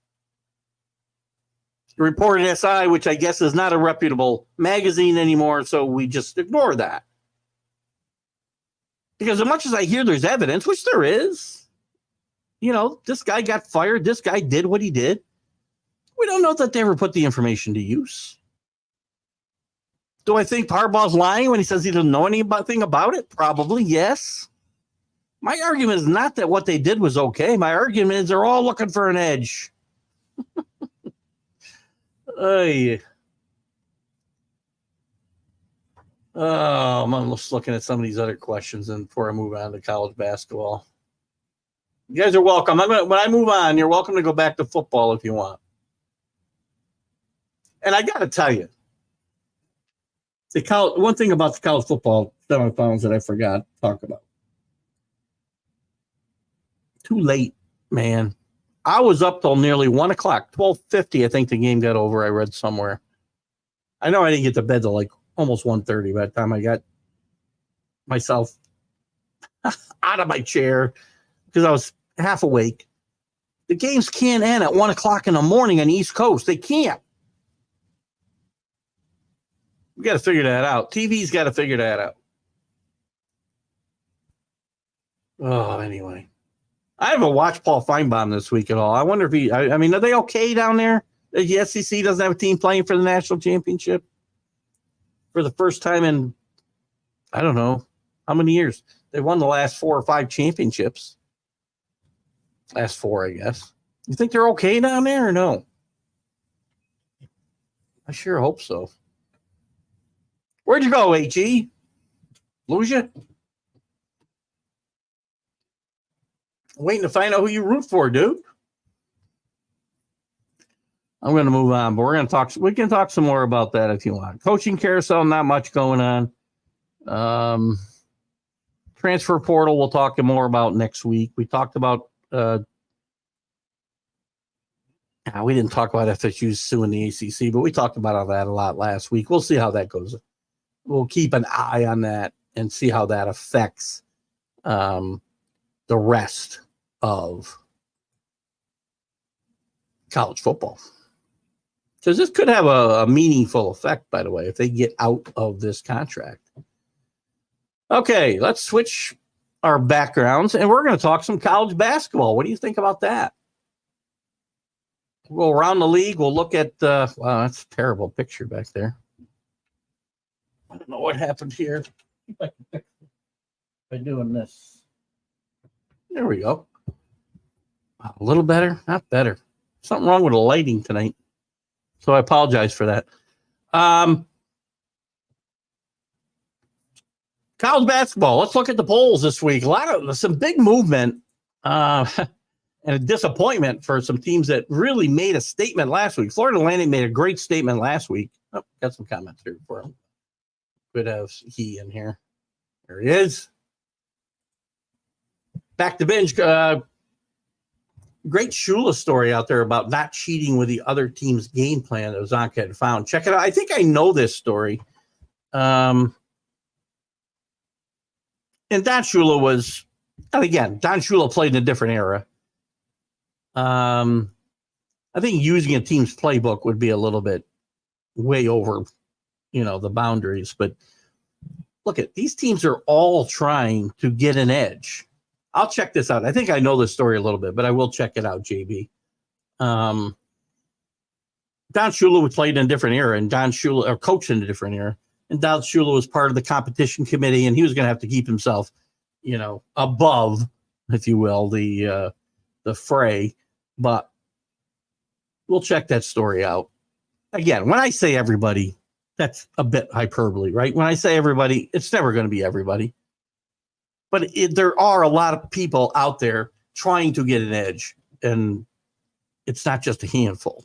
Reported SI, which I guess is not a reputable magazine anymore, so we just ignore that. Because as much as I hear there's evidence, which there is, this guy got fired. This guy did what he did. We don't know that they ever put the information to use. Do I think Harbaugh's lying when he says he doesn't know anything about it? Probably, yes. My argument is not that what they did was okay. My argument is they're all looking for an edge. I'm just looking at some of these other questions and before I move on to college basketball. You guys are welcome. When I move on, you're welcome to go back to football if you want. And I got to tell you, one thing about the college football semifinals that I forgot to talk about. Too late, man. I was up till nearly 1 o'clock, 12:50. I think the game got over. I read somewhere. I know I didn't get to bed till like almost 1:30 by the time I got myself out of my chair because I was half awake. The games can't end at 1 o'clock in the morning on the East Coast. They can't. We got to figure that out. TV's got to figure that out. Oh, anyway. I haven't watched Paul Feinbaum this week at all. I wonder if I mean, are they okay down there? The SEC doesn't have a team playing for the national championship for the first time in, I don't know, how many years? They won the last 4 or 5 championships. Last 4, I guess. You think they're okay down there or no? I sure hope so. Where'd you go, HE? Lose you? Waiting to find out who you root for, dude. I'm going to move on, but we can talk some more about that if you want. Coaching carousel, not much going on. Transfer portal, we'll talk more about next week. We talked about, we didn't talk about FSU suing the ACC, but we talked about that a lot last week. We'll see how that goes. We'll keep an eye on that and see how that affects the rest of college football. Because this could have a meaningful effect, by the way, if they get out of this contract. Okay, let's switch our backgrounds, and we're going to talk some college basketball. What do you think about that? We'll go around the league. We'll look at wow, that's a terrible picture back there. I don't know what happened here. See if I can fix it by doing this. There we go. A little better, not better. Something wrong with the lighting tonight. So I apologize for that. College basketball. Let's look at the polls this week. Some big movement and a disappointment for some teams that really made a statement last week. Florida Atlantic made a great statement last week. Oh, got some comments here for him. Could have he in here. There he is. Back to binge. Great Shula story out there about not cheating with the other team's game plan that Ozonka had found. Check it out. I think I know this story. And Don Shula was, and again, Don Shula played in a different era. I think using a team's playbook would be a little bit way over, the boundaries. But look at these teams are all trying to get an edge. I'll check this out. I think I know this story a little bit, but I will check it out, JB. Don Shula played in a different era, and Don Shula coached in a different era. And Don Shula was part of the competition committee, and he was going to have to keep himself, above, if you will, the fray. But we'll check that story out. Again, when I say everybody, that's a bit hyperbole, right? When I say everybody, it's never going to be everybody. But there are a lot of people out there trying to get an edge, and it's not just a handful.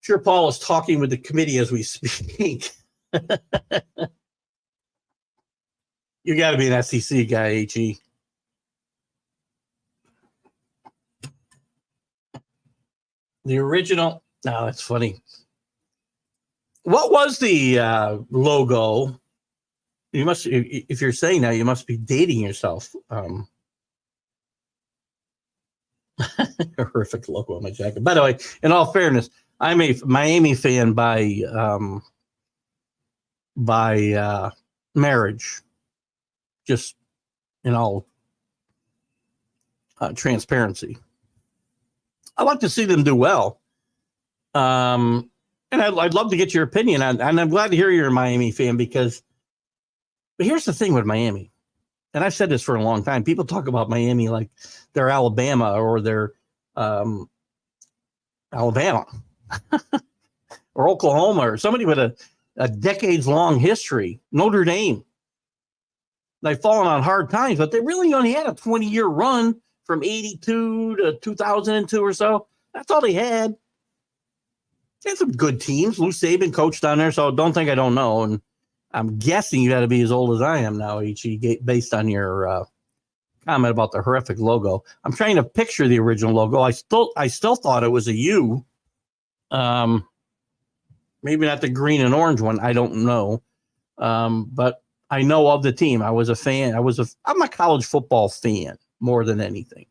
Sure, Paul is talking with the committee as we speak. You got to be an SEC guy, HE. The original. No, that's funny. What was the logo? You must, if you're saying that, you must be dating yourself. Horrific logo on my jacket. By the way, in all fairness, I'm a Miami fan by marriage. Just in all transparency. I like to see them do well. And I'd love to get your opinion on, and I'm glad to hear you're a Miami fan but here's the thing with Miami, and I've said this for a long time. People talk about Miami like they're Alabama or they're Alabama or Oklahoma or somebody with a decades-long history, Notre Dame. They've fallen on hard times, but they really only had a 20-year run from 82 to 2002 or so. That's all they had. They had some good teams. Lou Saban coached on there, so don't think I don't know. And I'm guessing you got to be as old as I am now, H.E., based on your comment about the horrific logo. I'm trying to picture the original logo. I still thought it was a U. Maybe not the green and orange one. I don't know. But I know of the team. I was a fan. I'm a college football fan more than anything.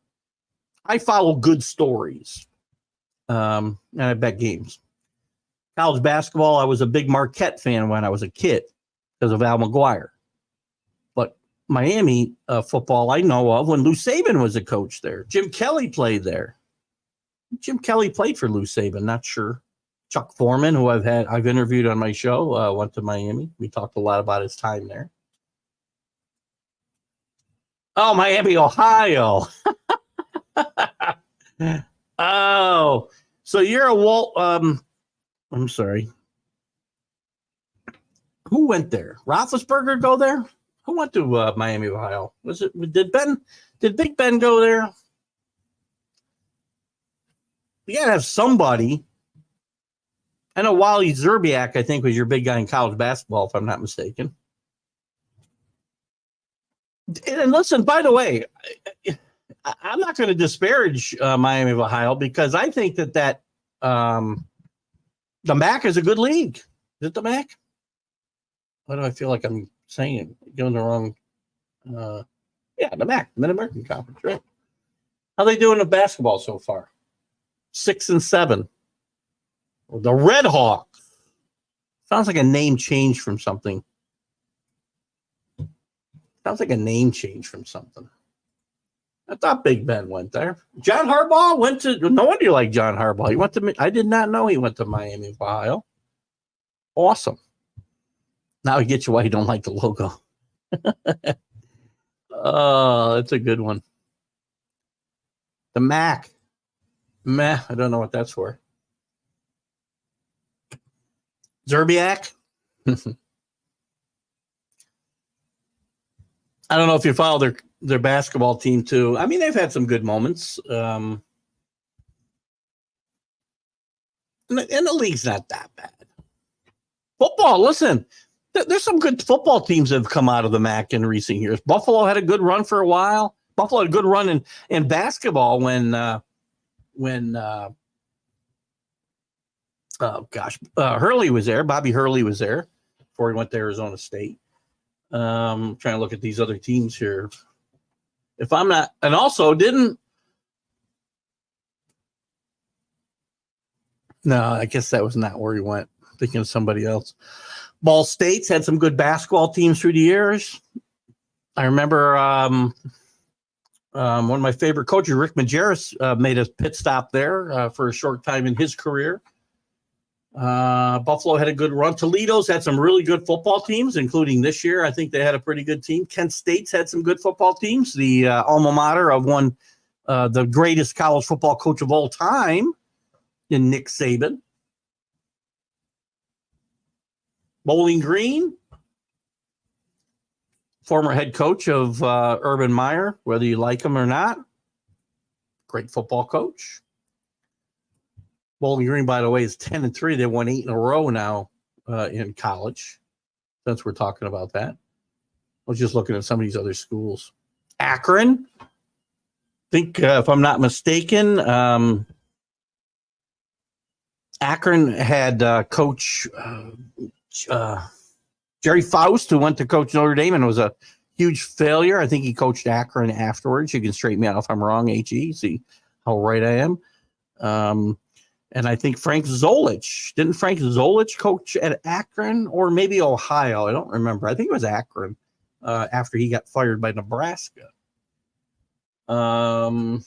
I follow good stories. And I bet games. College basketball, I was a big Marquette fan when I was a kid because of Al McGuire. But Miami football, I know of when Lou Saban was a coach there. Jim Kelly played there. Jim Kelly played for Lou Saban, not sure. Chuck Foreman, who I've interviewed on my show, went to Miami. We talked a lot about his time there. Oh, Miami, Ohio. Oh, so you're a Walt. I'm sorry. Who went there? Roethlisberger go there? Who went to Miami, Ohio? Did Big Ben go there? You gotta have somebody. I know Wally Zerbiak, I think, was your big guy in college basketball, if I'm not mistaken. And listen, by the way, I'm not going to disparage Miami of Ohio because I think that the MAC is a good league. Is it the MAC? Why do I feel like I'm saying it? Going the wrong. Yeah, the MAC, Mid-American Conference, right? How they doing in basketball so far? 6-7. The Red Hawks. Sounds like a name change from something. Sounds like a name change from something. I thought Big Ben went there. John Harbaugh went to. No wonder you like John Harbaugh. He went to. I did not know he went to Miami, Ohio. Awesome. Now I get you why you don't like the logo. Oh, that's a good one. The MAC. Meh. I don't know what that's for. Zerbiak. I don't know if you follow their basketball team too. I mean, they've had some good moments. And the league's not that bad. Football, listen, there's some good football teams that have come out of the MAC in recent years. Buffalo had a good run for a while. Buffalo had a good run in basketball when Hurley was there. Bobby Hurley was there before he went to Arizona State. Trying to look at these other teams here. If I'm not, and also no, I guess that was not where he went. Thinking of somebody else. Ball State's had some good basketball teams through the years. I remember one of my favorite coaches, Rick Majerus, made a pit stop there for a short time in his career. Buffalo had a good run. Toledo's had some really good football teams, including this year. I think they had a pretty good team. Kent State's had some good football teams. The alma mater of the greatest college football coach of all time in Nick Saban. Bowling Green, former head coach of Urban Meyer, whether you like him or not. Great football coach. Bowling Green, by the way, is 10-3. They won 8 in a row now in college, since we're talking about that. I was just looking at some of these other schools. Akron, I think, if I'm not mistaken, Akron had Coach Jerry Faust, who went to coach Notre Dame and was a huge failure. I think he coached Akron afterwards. You can straighten me out if I'm wrong, HE. See how right I am. And I think Frank Zolich. Didn't Frank Zolich coach at Akron or maybe Ohio? I don't remember. I think it was Akron after he got fired by Nebraska. And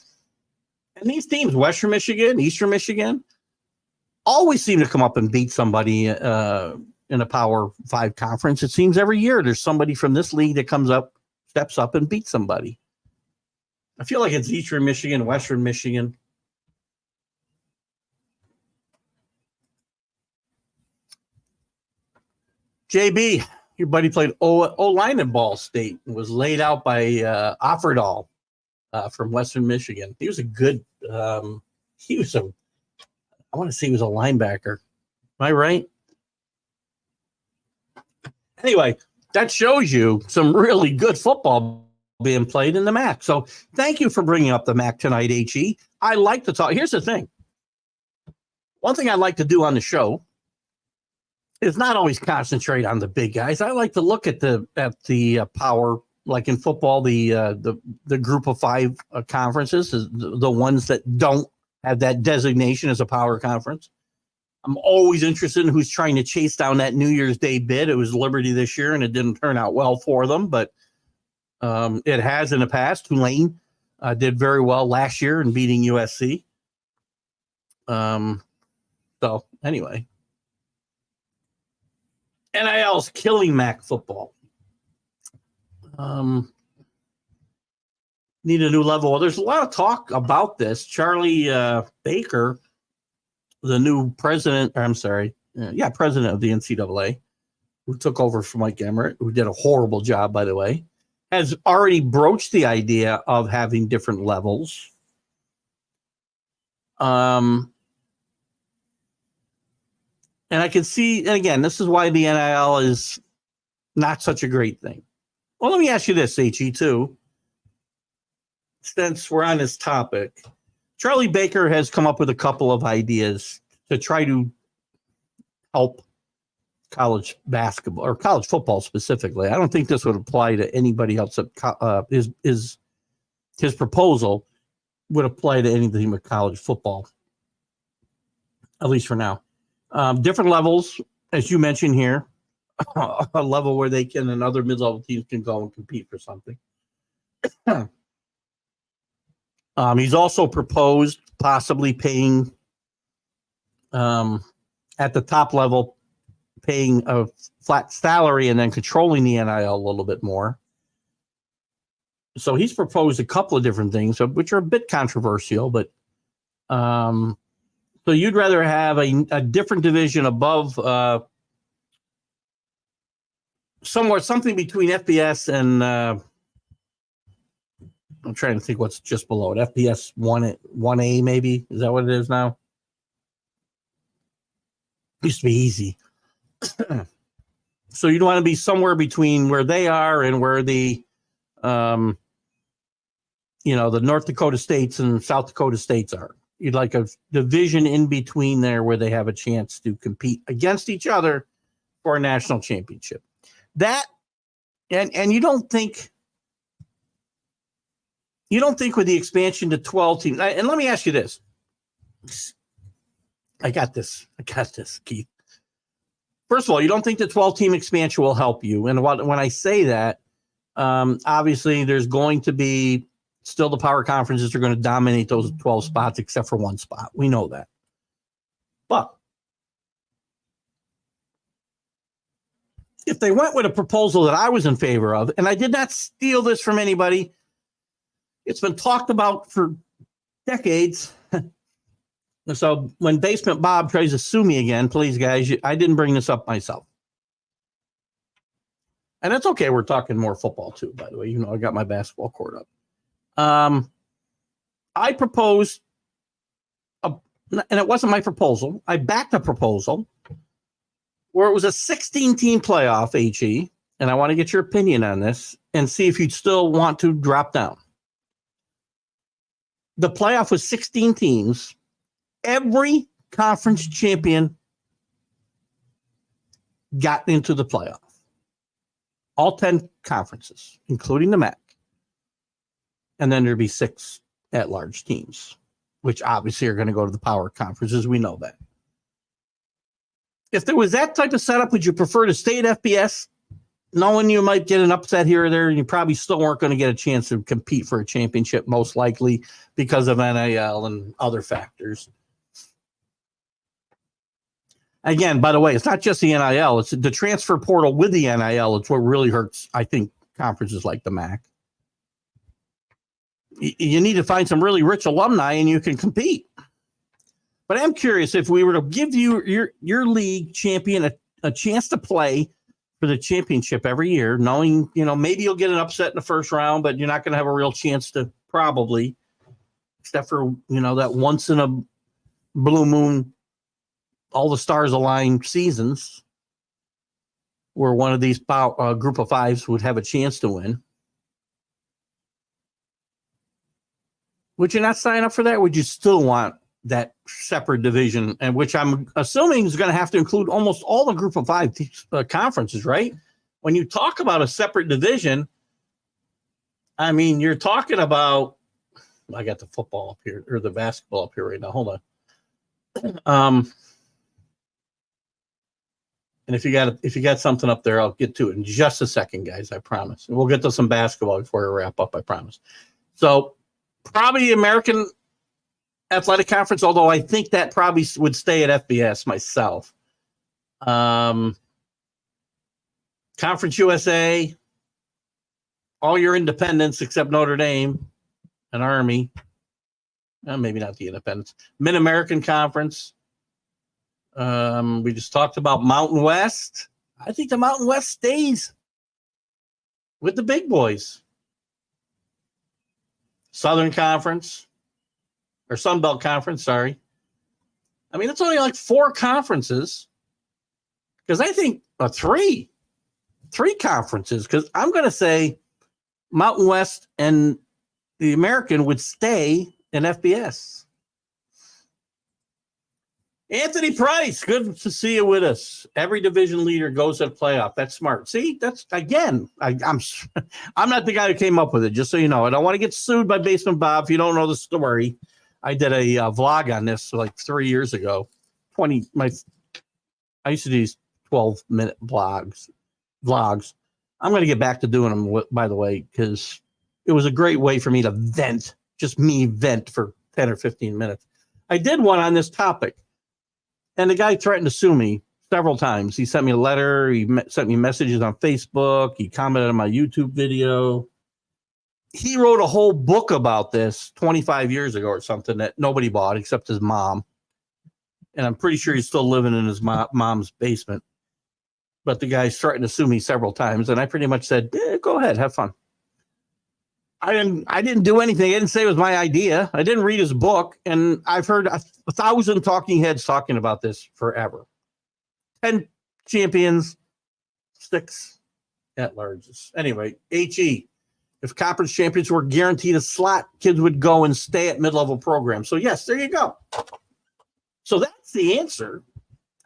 these teams, Western Michigan, Eastern Michigan, always seem to come up and beat somebody in a Power 5 conference. It seems every year there's somebody from this league that comes up, steps up and beats somebody. I feel like it's Eastern Michigan, Western Michigan. JB, your buddy played O-line at Ball State and was laid out by Offerdahl from Western Michigan. He was a good, I want to say he was a linebacker. Am I right? Anyway, that shows you some really good football being played in the MAC. So thank you for bringing up the MAC tonight, HE. I like to talk. Here's the thing. One thing I like to do on the show is not always concentrate on the big guys. I like to look at the power, like in football, the group of 5 conferences, the ones that don't have that designation as a power conference. I'm always interested in who's trying to chase down that New Year's Day bid. It was Liberty this year, and it didn't turn out well for them, but it has in the past. Tulane did very well last year in beating USC. So anyway, NIL's killing MAC football. Need a new level. Well, there's a lot of talk about this. Charlie Baker, the new president, president of the NCAA, who took over from Mike Emmert, who did a horrible job, by the way, has already broached the idea of having different levels. And I can see, and again, this is why the NIL is not such a great thing. Well, let me ask you this, HE, too. Since we're on this topic, Charlie Baker has come up with a couple of ideas to try to help college basketball or college football specifically. I don't think this would apply to anybody else. His proposal would apply to anything with college football, at least for now. Different levels, as you mentioned here, a level where they can and other mid-level teams can go and compete for something. He's also proposed possibly paying at the top level, paying a flat salary and then controlling the NIL a little bit more. So he's proposed a couple of different things, which are a bit controversial, but so you'd rather have a different division above something between FBS and I'm trying to think what's just below it. FBS 1A maybe? Is that what it is now? Used to be easy. So you'd want to be somewhere between where they are and where the the North Dakota states and South Dakota states are. You'd like a division in between there where they have a chance to compete against each other for a national championship. That and you don't think with the expansion to 12 teams. And let me ask you this. I got this, Keith. First of all, you don't think the 12-team expansion will help you. And when I say that, obviously there's going to be still the power conferences are going to dominate those 12 spots except for one spot. We know that. But if they went with a proposal that I was in favor of, and I did not steal this from anybody, it's been talked about for decades. So when Basement Bob tries to sue me again, please, guys, I didn't bring this up myself. And that's okay. We're talking more football, too, by the way. I got my basketball court up. I proposed, and it wasn't my proposal. I backed a proposal where it was a 16-team playoff, HE, and I want to get your opinion on this and see if you'd still want to drop down. The playoff was 16 teams. Every conference champion got into the playoff. All 10 conferences, including the MAC. And then there'd be 6 at-large teams, which obviously are going to go to the power conferences. We know that. If there was that type of setup, would you prefer to stay at FBS knowing you might get an upset here or there, you probably still weren't going to get a chance to compete for a championship, most likely because of NIL and other factors. Again, by the way, it's not just the NIL. It's the transfer portal with the NIL. It's what really hurts, I think, conferences like the MAC. You need to find some really rich alumni and you can compete. But I'm curious, if we were to give you your league champion a chance to play for the championship every year, knowing, maybe you'll get an upset in the first round, but you're not going to have a real chance to probably, except for, that once in a blue moon, all the stars align seasons where one of these group of fives would have a chance to win. Would you not sign up for that? Would you still want that separate division, and which I'm assuming is going to have to include almost all the group of five conferences, right? When you talk about a separate division, I mean, you're talking about, I got the football up here, or the basketball up here right now. Hold on. And if you got something up there, I'll get to it in just a second, guys. I promise. And we'll get to some basketball before we wrap up. I promise. So probably American Athletic Conference, although I think that probably would stay at FBS myself. Conference USA, all your independents except Notre Dame and Army. Maybe not the independents. Mid-American Conference. We just talked about Mountain West. I think the Mountain West stays with the big boys. Southern Conference, or Sun Belt Conference, sorry. I mean, it's only like 4 conferences, because I think three conferences, because I'm going to say Mountain West and the American would stay in FBS. Anthony Price, good to see you with us. Every division leader goes to the playoff. That's smart. See, that's, again, I'm not the guy who came up with it, just so you know. I don't want to get sued by Basement Bob if you don't know the story. I did a vlog on this like 3 years ago. I used to do these 12-minute vlogs. I'm going to get back to doing them, by the way, because it was a great way for me to vent, just me vent for 10 or 15 minutes. I did one on this topic. And the guy threatened to sue me several times. He sent me a letter. He sent me messages on Facebook. He commented on my YouTube video. He wrote a whole book about this 25 years ago or something that nobody bought except his mom. And I'm pretty sure he's still living in his mom's basement. But the guy's threatened to sue me several times. And I pretty much said, go ahead, have fun. I didn't do anything. I didn't say it was my idea. I didn't read his book. And I've heard 1,000 talking heads talking about this forever. 10 champions, 6 at larges. Anyway, HE. If conference champions were guaranteed a slot, kids would go and stay at mid-level programs. So yes, there you go. So that's the answer.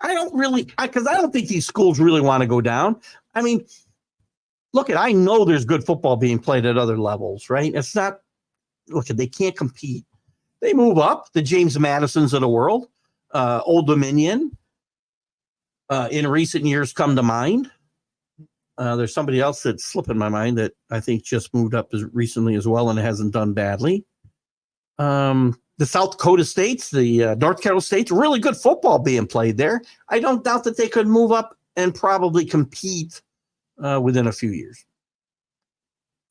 Because I don't think these schools really want to go down. I mean, I know there's good football being played at other levels, right? It's not, they can't compete. They move up, the James Madisons of the world, Old Dominion, in recent years come to mind. There's somebody else that's slipping my mind that I think just moved up as recently as well and hasn't done badly. The South Dakota States, the North Carolina States, really good football being played there. I don't doubt that they could move up and probably compete within a few years.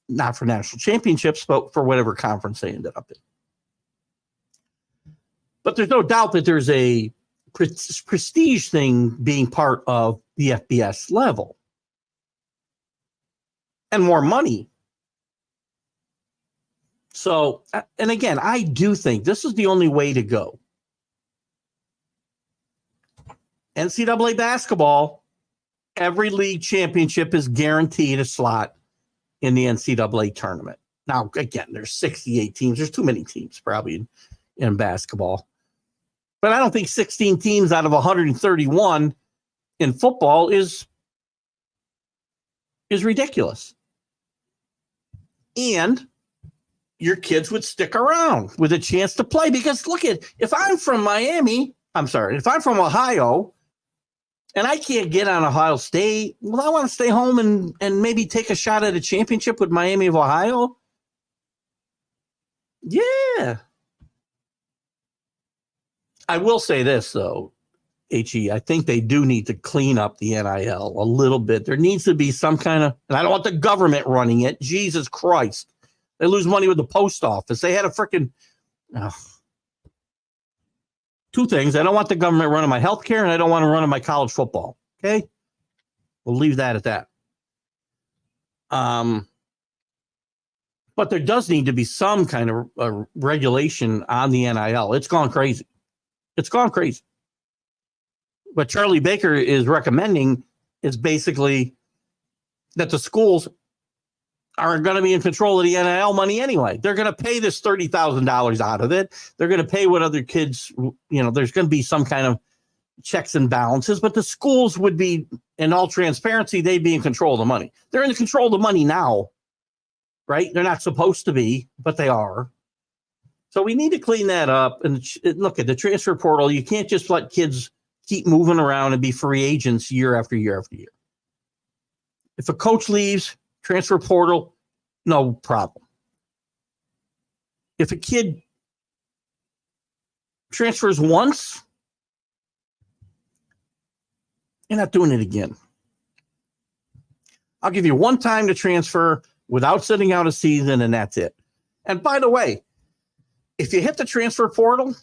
Not for national championships, but for whatever conference they ended up in. But there's no doubt that there's a prestige thing being part of the FBS level. And more money. So, and again, I do think this is the only way to go. NCAA basketball, every league championship is guaranteed a slot in the NCAA tournament. Now, again, there's 68 teams. There's too many teams probably in basketball. But I don't think 16 teams out of 131 in football is ridiculous. And your kids would stick around with a chance to play. Because if I'm from Ohio, and I can't get on Ohio State. Well, I want to stay home and maybe take a shot at a championship with Miami of Ohio. Yeah. I will say this, though, HE, I think they do need to clean up the NIL a little bit. There needs to be some kind of, and I don't want the government running it. Jesus Christ. They lose money with the post office. They had a freaking, two things. I don't want the government running my healthcare, and I don't want to run my college football. Okay? We'll leave that at that. But there does need to be some kind of regulation on the NIL. It's gone crazy. It's gone crazy. What Charlie Baker is recommending is basically that the schools are going to be in control of the NIL money anyway. They're going to pay this $30,000 out of it. They're going to pay what other kids, there's going to be some kind of checks and balances, but the schools would be, in all transparency, they'd be in control of the money. They're in control of the money now, right? They're not supposed to be, but they are. So we need to clean that up. And look at the transfer portal. You can't just let kids keep moving around and be free agents year after year after year. If a coach leaves, transfer portal, no problem. If a kid transfers once, you're not doing it again. I'll give you one time to transfer without sitting out a season, and that's it. And by the way, if you hit the transfer portal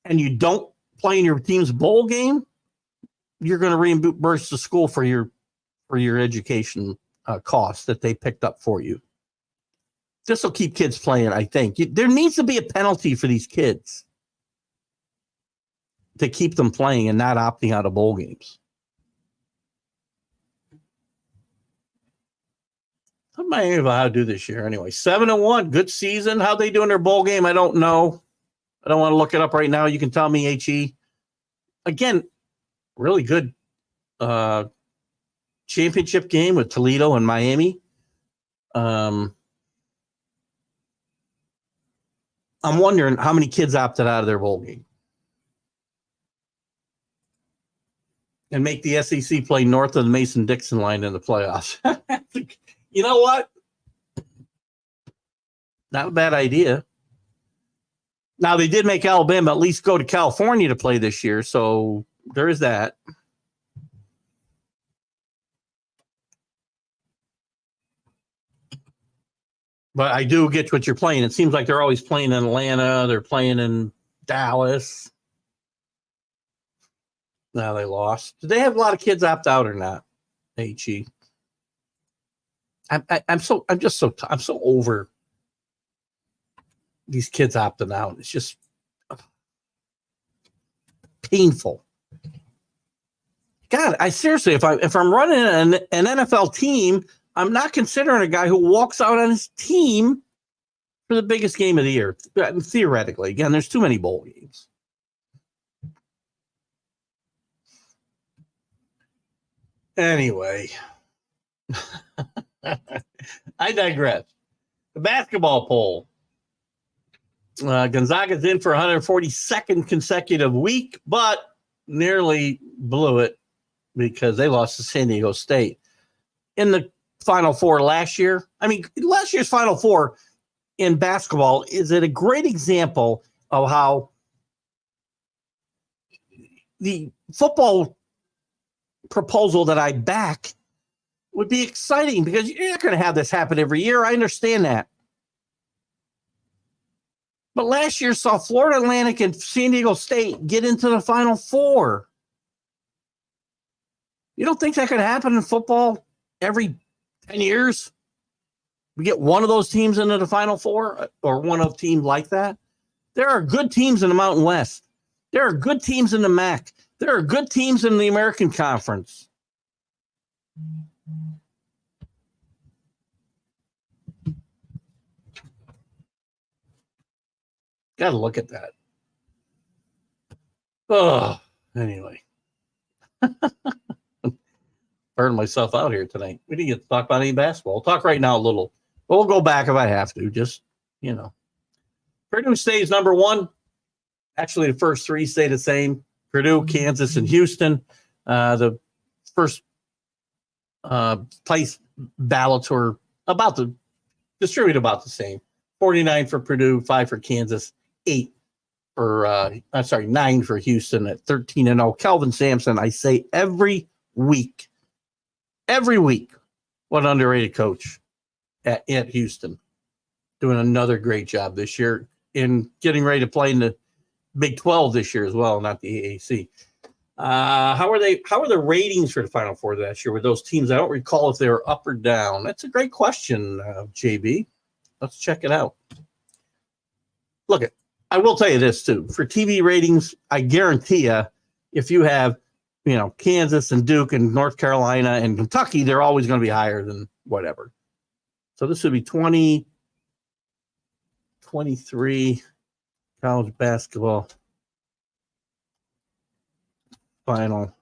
and you don't play in your team's bowl game, you're going to reimburse the school for your education costs that they picked up for you. This will keep kids playing, I think. There needs to be a penalty for these kids to keep them playing and not opting out of bowl games. How Miami of Ohio do this year anyway? 7-1, good season. How they do in their bowl game, I don't know. I don't want to look it up right now. You can tell me, HE. Again, really good championship game with Toledo and Miami. I'm wondering how many kids opted out of their bowl game and make the SEC play north of the Mason-Dixon line in the playoffs. You know what? Not a bad idea. Now, they did make Alabama at least go to California to play this year, so there is that. But I do get what you're playing. It seems like they're always playing in Atlanta. They're playing in Dallas. Now they lost. Do they have a lot of kids opt out or not? HE. I'm so over these kids opting out. It's just painful. God, I seriously, if I'm running an NFL team, I'm not considering a guy who walks out on his team for the biggest game of the year. Theoretically, again, there's too many bowl games. Anyway, I digress. The basketball poll. Gonzaga's in for 142nd consecutive week, but nearly blew it because they lost to San Diego State in the Final Four last year. I mean, last year's Final Four in basketball is a great example of how the football proposal that I back would be exciting, because you're not going to have this happen every year. I understand that. But last year saw Florida Atlantic and San Diego State get into the Final Four. You don't think that could happen in football every 10 years? We get one of those teams into the Final Four, or one of teams like that. There are good teams in the Mountain West. There are good teams in the MAC. There are good teams in the American Conference. Got to look at that. Oh, anyway. Burning myself out here tonight. We didn't get to talk about any basketball. We'll talk right now a little. But we'll go back if I have to. Just, Purdue stays number one. Actually, the first three stay the same. Purdue, Kansas, and Houston. The first place ballots were distributed about the same. 49 for Purdue, 5 for Kansas, 9 for Houston at 13-0. Kelvin Sampson, I say every week, what underrated coach at Houston. Doing another great job this year in getting ready to play in the Big 12 this year as well, not the AAC. How are the ratings for the Final Four last year with those teams? I don't recall if they were up or down. That's a great question, JB. Let's check it out. Look, I will tell you this too. For TV ratings, I guarantee you, if you have, Kansas and Duke and North Carolina and Kentucky, they're always going to be higher than whatever. So this would be 2023 college basketball Final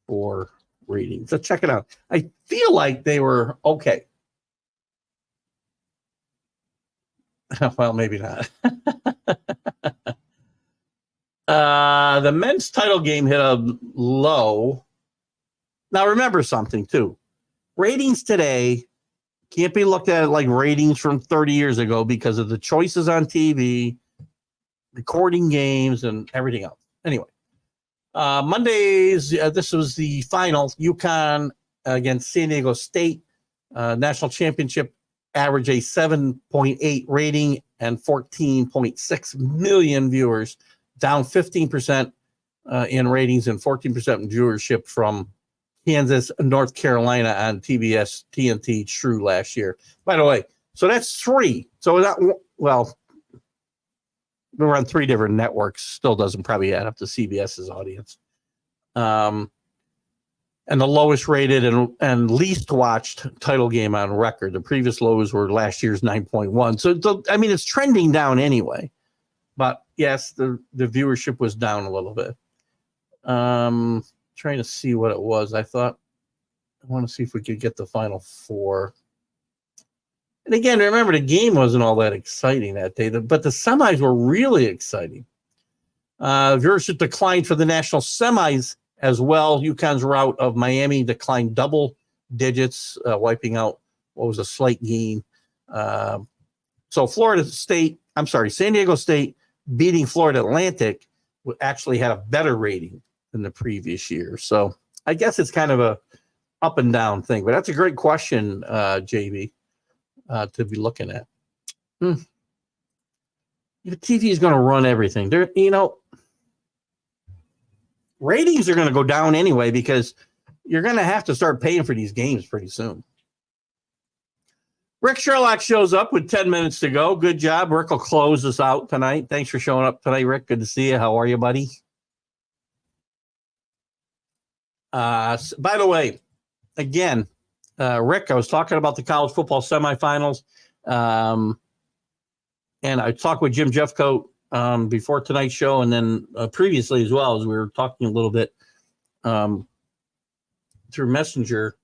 Four ratings. So check it out. I feel like they were okay. Well, maybe not. The men's title game hit a low. Now, remember something, too. Ratings today can't be looked at like ratings from 30 years ago because of the choices on TV, recording games, and everything else. Anyway, Mondays, this was the final. UConn against San Diego State. National championship average a 7.8 rating and 14.6 million viewers, down 15% in ratings and 14% in viewership from Kansas and North Carolina on TBS TNT True last year. By the way, so that's 3. So that, well, we're on 3 different networks. Still doesn't probably add up to CBS's audience. And the lowest rated and least watched title game on record. The previous lows were last year's 9.1. So, I mean, it's trending down anyway. But, yes, the viewership was down a little bit. Trying to see what it was. I want to see if we could get the Final Four. And, again, remember, the game wasn't all that exciting that day. But the semis were really exciting. Viewership declined for the national semis as well. UConn's rout of Miami declined double digits, wiping out what was a slight gain. So San Diego State beating Florida Atlantic actually had a better rating than the previous year. So I guess it's kind of a up and down thing, but that's a great question, JB, to be looking at. The TV is going to run everything. Ratings are going to go down anyway because you're going to have to start paying for these games pretty soon. Rick Sherlock shows up with 10 minutes to go. Good job. Rick will close us out tonight. Thanks for showing up tonight, Rick. Good to see you. How are you, buddy? By the way, again, Rick, I was talking about the college football semifinals. And I talked with Jim Jeffcoat before tonight's show, and then previously as well, as we were talking a little bit through Messenger.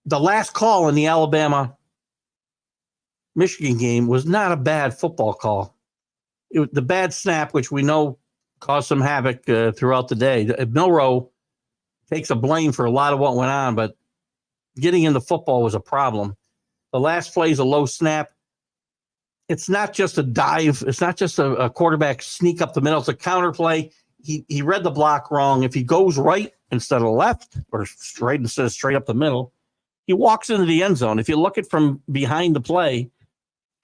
The last call in the Alabama-Michigan game was not a bad football call. The bad snap, which we know caused some havoc throughout the day. Milroe takes a blame for a lot of what went on, but getting into football was a problem. The last play is a low snap. It's not just a dive. It's not just a quarterback sneak up the middle. It's a counter play. He read the block wrong. If he goes right instead of left or straight instead of straight up the middle, he walks into the end zone. If you look at from behind the play,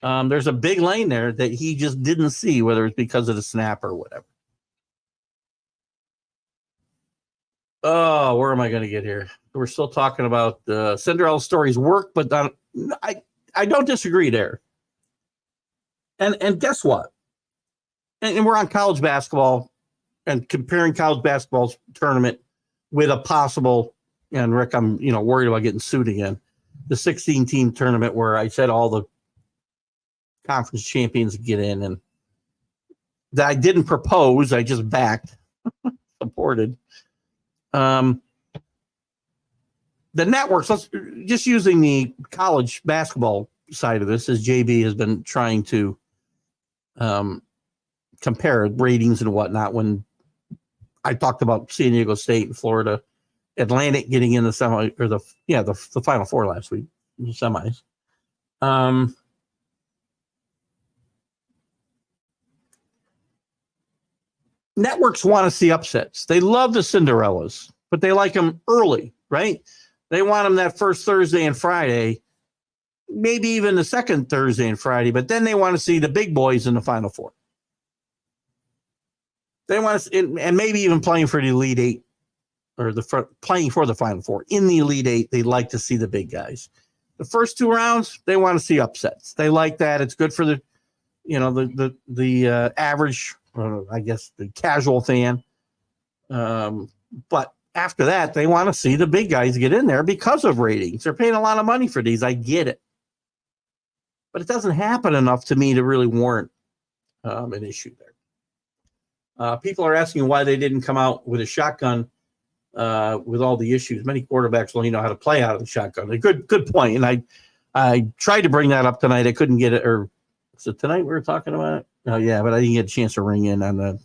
there's a big lane there that he just didn't see, whether it's because of the snap or whatever. Oh, where am I going to get here? We're still talking about Cinderella stories work, but I don't disagree there. And guess what? And we're on college basketball and comparing college basketball's tournament with a possible, and Rick, I'm worried about getting sued again, the 16-team tournament where I said all the conference champions get in, and that I didn't propose, I just backed, supported. The networks, just using the college basketball side of this, as JB has been trying to compare ratings and whatnot when I talked about San Diego State and Florida Atlantic getting in the semi or the Final Four last week, the semis. Networks want to see upsets. They love the Cinderellas, but they like them early, right? They want them that first Thursday and Friday, maybe even the second Thursday and Friday, but then they want to see the big boys in the Final Four. They want to, and maybe even playing for the Elite Eight or playing for the Final Four. In the Elite Eight, they like to see the big guys. The first two rounds, they want to see upsets. They like that. It's good for the average, I guess, the casual fan. But after that, they want to see the big guys get in there because of ratings. They're paying a lot of money for these. I get it. But it doesn't happen enough to me to really warrant an issue there. People are asking why they didn't come out with a shotgun with all the issues. Many quarterbacks only know how to play out of the shotgun. A good point. And I tried to bring that up tonight. I couldn't get it. Or was it tonight we were talking about it? Oh, yeah, but I didn't get a chance to ring in on the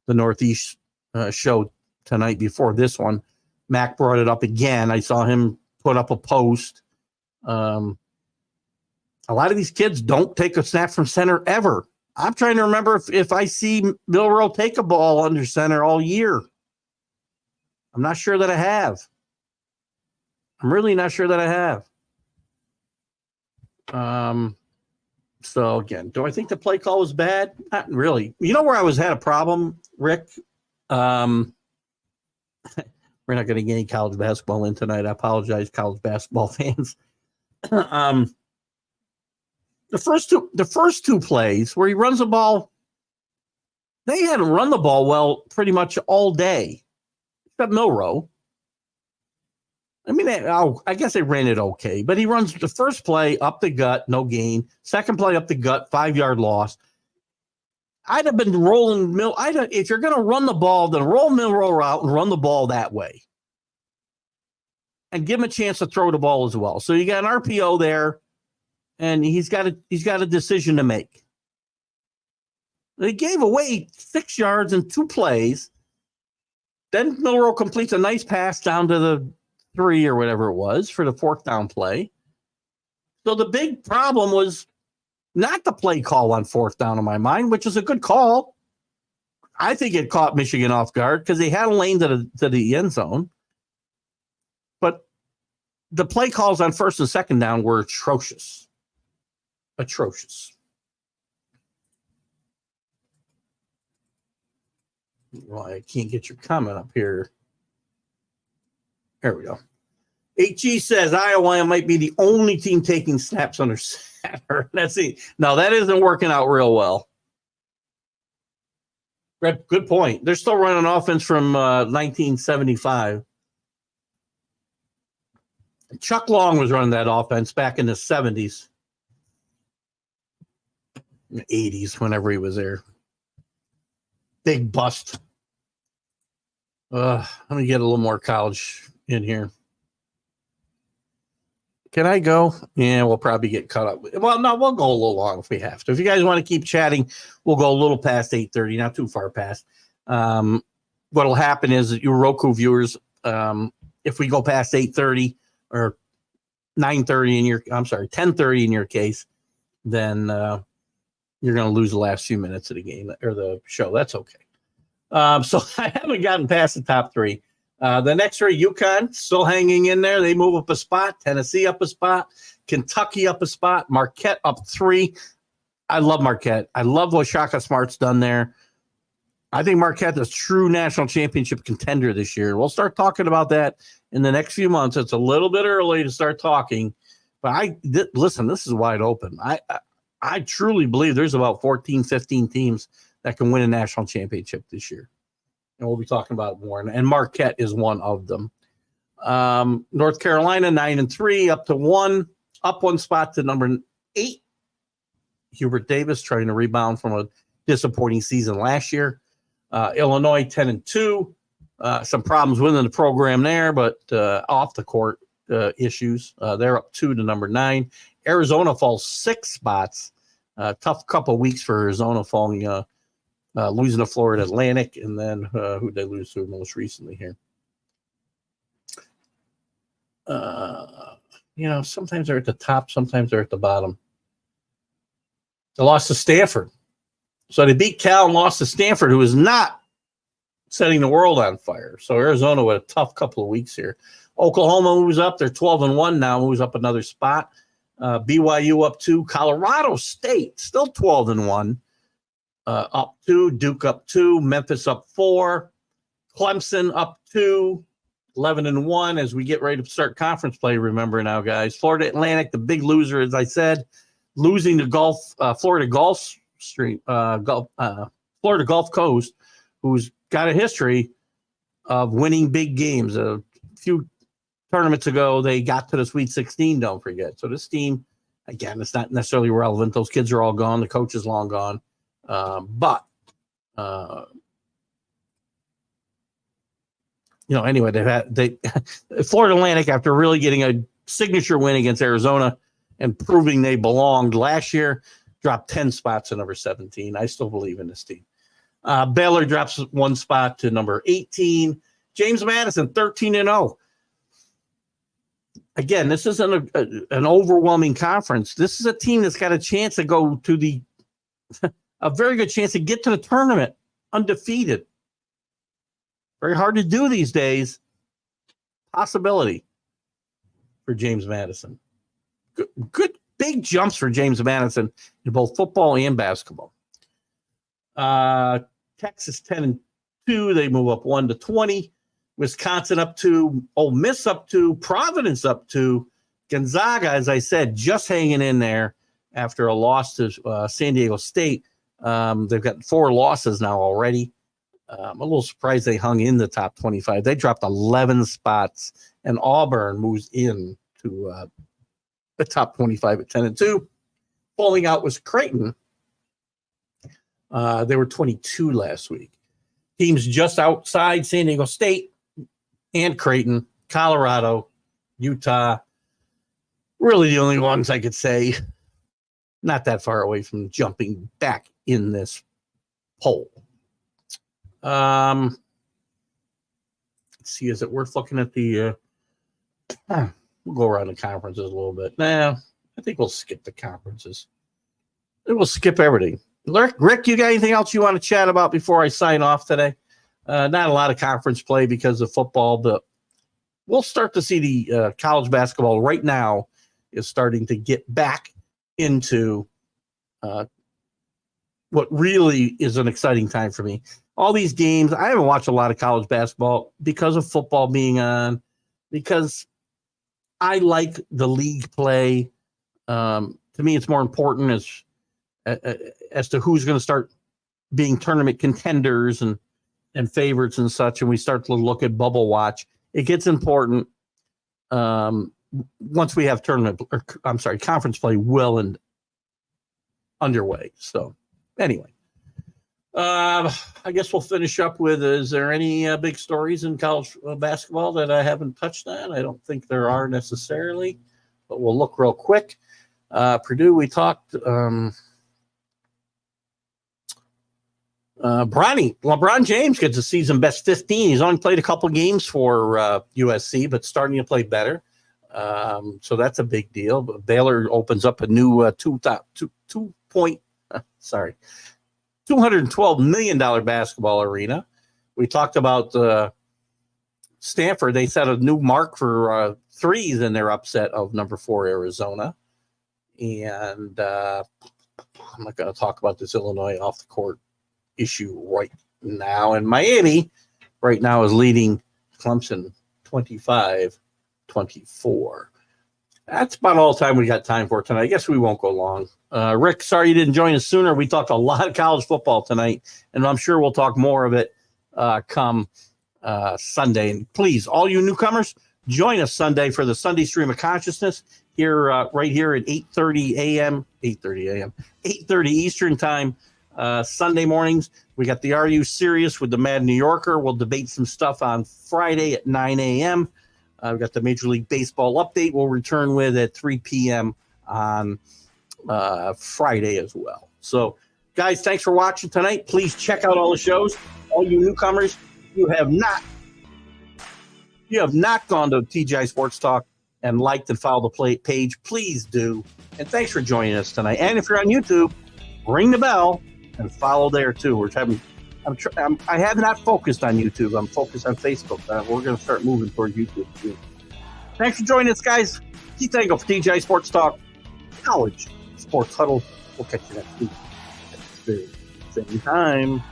Northeast show tonight before this one. Mac brought it up again. I saw him put up a post. A lot of these kids don't take a snap from center ever. I'm trying to remember if I see Milroe take a ball under center all year. I'm not sure that I have. I'm really not sure that I have. So again, do I think the play call was bad? Not really. You know where I had a problem, Rick? We're not going to get any college basketball in tonight. I apologize, college basketball fans. The first two plays where he runs the ball, they hadn't run the ball well pretty much all day, except Milroe. I mean, I guess they ran it okay, but he runs the first play up the gut, no gain. Second play up the gut, 5-yard loss. I'd have been rolling if you're going to run the ball, then roll Milroe out and run the ball that way, and give him a chance to throw the ball as well. So you got an RPO there, and he's got a decision to make. They gave away 6 yards in 2 plays. Then Milroe completes a nice pass down to the 3 or whatever it was for the 4th down play. So the big problem was not the play call on 4th down in my mind, which is a good call. I think it caught Michigan off guard because they had a lane to the end zone. But the play calls on 1st and 2nd down were atrocious. Atrocious. Well, I can't get your comment up here. There we go. HG says Iowa might be the only team taking snaps under center. That's it. No, that isn't working out real well. Good point. They're still running offense from 1975. Chuck Long was running that offense back in the 70s. 80s, whenever he was there. Big bust. Let me get a little more college in here. Can I go? Yeah, we'll probably get cut up. Well, no, we'll go a little long if we have to. If you guys want to keep chatting, we'll go a little past 8:30, not too far past. What'll happen is that you Roku viewers, if we go past 8:30 or 9:30 10:30 in your case, then you're going to lose the last few minutes of the game or the show. That's okay. So I haven't gotten past the top 3. The next 3, UConn still hanging in there. They move up a spot. Tennessee up a spot. Kentucky up a spot. Marquette up 3. I love Marquette. I love what Shaka Smart's done there. I think Marquette is a true national championship contender this year. We'll start talking about that in the next few months. It's a little bit early to start talking, but listen, this is wide open. I truly believe there's about 14, 15 teams that can win a national championship this year. And we'll be talking about it more. And Marquette is one of them. North Carolina, 9-3, up to 1, up 1 spot to number 8. Hubert Davis trying to rebound from a disappointing season last year. Illinois, 10-2. Some problems within the program there, but off the court issues. They're up 2 to number 9. Arizona falls 6 spots. Tough couple of weeks for Arizona, falling losing to Florida Atlantic, and then who did they lose to most recently here? Sometimes they're at the top, sometimes they're at the bottom. They lost to Stanford. So they beat Cal and lost to Stanford, who is not setting the world on fire. So Arizona with a tough couple of weeks here. Oklahoma moves up. They're 12-1 now, moves up another spot. BYU up 2. Colorado State still 12-1. Up 2. Duke up 2. Memphis up 4. Clemson up 2. 11-1 as we get ready to start conference play. Remember now, guys. Florida Atlantic, the big loser, as I said, losing to Florida Gulf Coast, who's got a history of winning big games. A few tournaments ago, they got to the Sweet 16, don't forget. So this team, again, it's not necessarily relevant. Those kids are all gone. The coach is long gone. Anyway, Florida Atlantic, after really getting a signature win against Arizona and proving they belonged last year, dropped 10 spots to number 17. I still believe in this team. Baylor drops 1 spot to number 18. James Madison, 13-0. Again, this isn't an overwhelming conference. This is a team that's got a chance to go to a very good chance to get to the tournament undefeated. Very hard to do these days. Possibility for James Madison. Good big jumps for James Madison in both football and basketball. Texas 10-2. They move up 1-20. Wisconsin up 2. Ole Miss up 2. Providence up 2. Gonzaga, as I said, just hanging in there after a loss to San Diego State. They've got 4 losses now already. I'm a little surprised they hung in the top 25. They dropped 11 spots, and Auburn moves in to the top 25 at 10-2. Falling out was Creighton. They were 22 last week. Teams just outside San Diego State and Creighton, Colorado, Utah. Really the only ones I could say not that far away from jumping back in this poll. Let's see, is it worth looking at the we'll go around the conferences a little bit. Nah, I think we'll skip the conferences. We'll skip everything. Rick, you got anything else you want to chat about before I sign off today? Not a lot of conference play because of football, but we'll start to see the college basketball right now is starting to get back into what really is an exciting time for me. All these games, I haven't watched a lot of college basketball because of football being on, because I like the league play. To me, it's more important as to who's going to start being tournament contenders and favorites and such, and we start to look at bubble watch. It gets important once we have conference play well and underway. So anyway. I guess we'll finish up with, is there any big stories in college basketball that I haven't touched on? I don't think there are necessarily, but we'll look real quick. Purdue, we talked. LeBron James gets a season best 15. He's only played a couple games for USC, but starting to play better. So that's a big deal. But Baylor opens up a new $212 million basketball arena. We talked about Stanford. They set a new mark for threes in their upset of number 4 Arizona. And I'm not going to talk about this Illinois off the court issue right now. And Miami right now is leading Clemson 25-24. That's about all the time we got time for tonight. I guess we won't go long. Rick, sorry you didn't join us sooner. We talked a lot of college football tonight, and I'm sure we'll talk more of it come Sunday. And please, all you newcomers, join us Sunday for the Sunday Stream of Consciousness here, right here at 8:30 a.m. 8:30 Eastern Time, Sunday mornings. We got the Are You Serious with the Mad New Yorker. We'll debate some stuff on Friday at 9 a.m. We've got the Major League Baseball update we'll return with at 3 p.m. on Friday as well. So Guys, thanks for watching tonight. Please check out all the shows. All you newcomers, you have not gone to TGI Sports Talk and liked and followed the page. Please do. And thanks for joining us tonight. And if you're on YouTube, ring the bell and follow there too. I have not focused on YouTube. I'm focused on Facebook. We're going to start moving toward YouTube too. Thanks for joining us, guys. Keith Engle for TGI Sports Talk, College Sports Huddle. We'll catch you next week. Same time.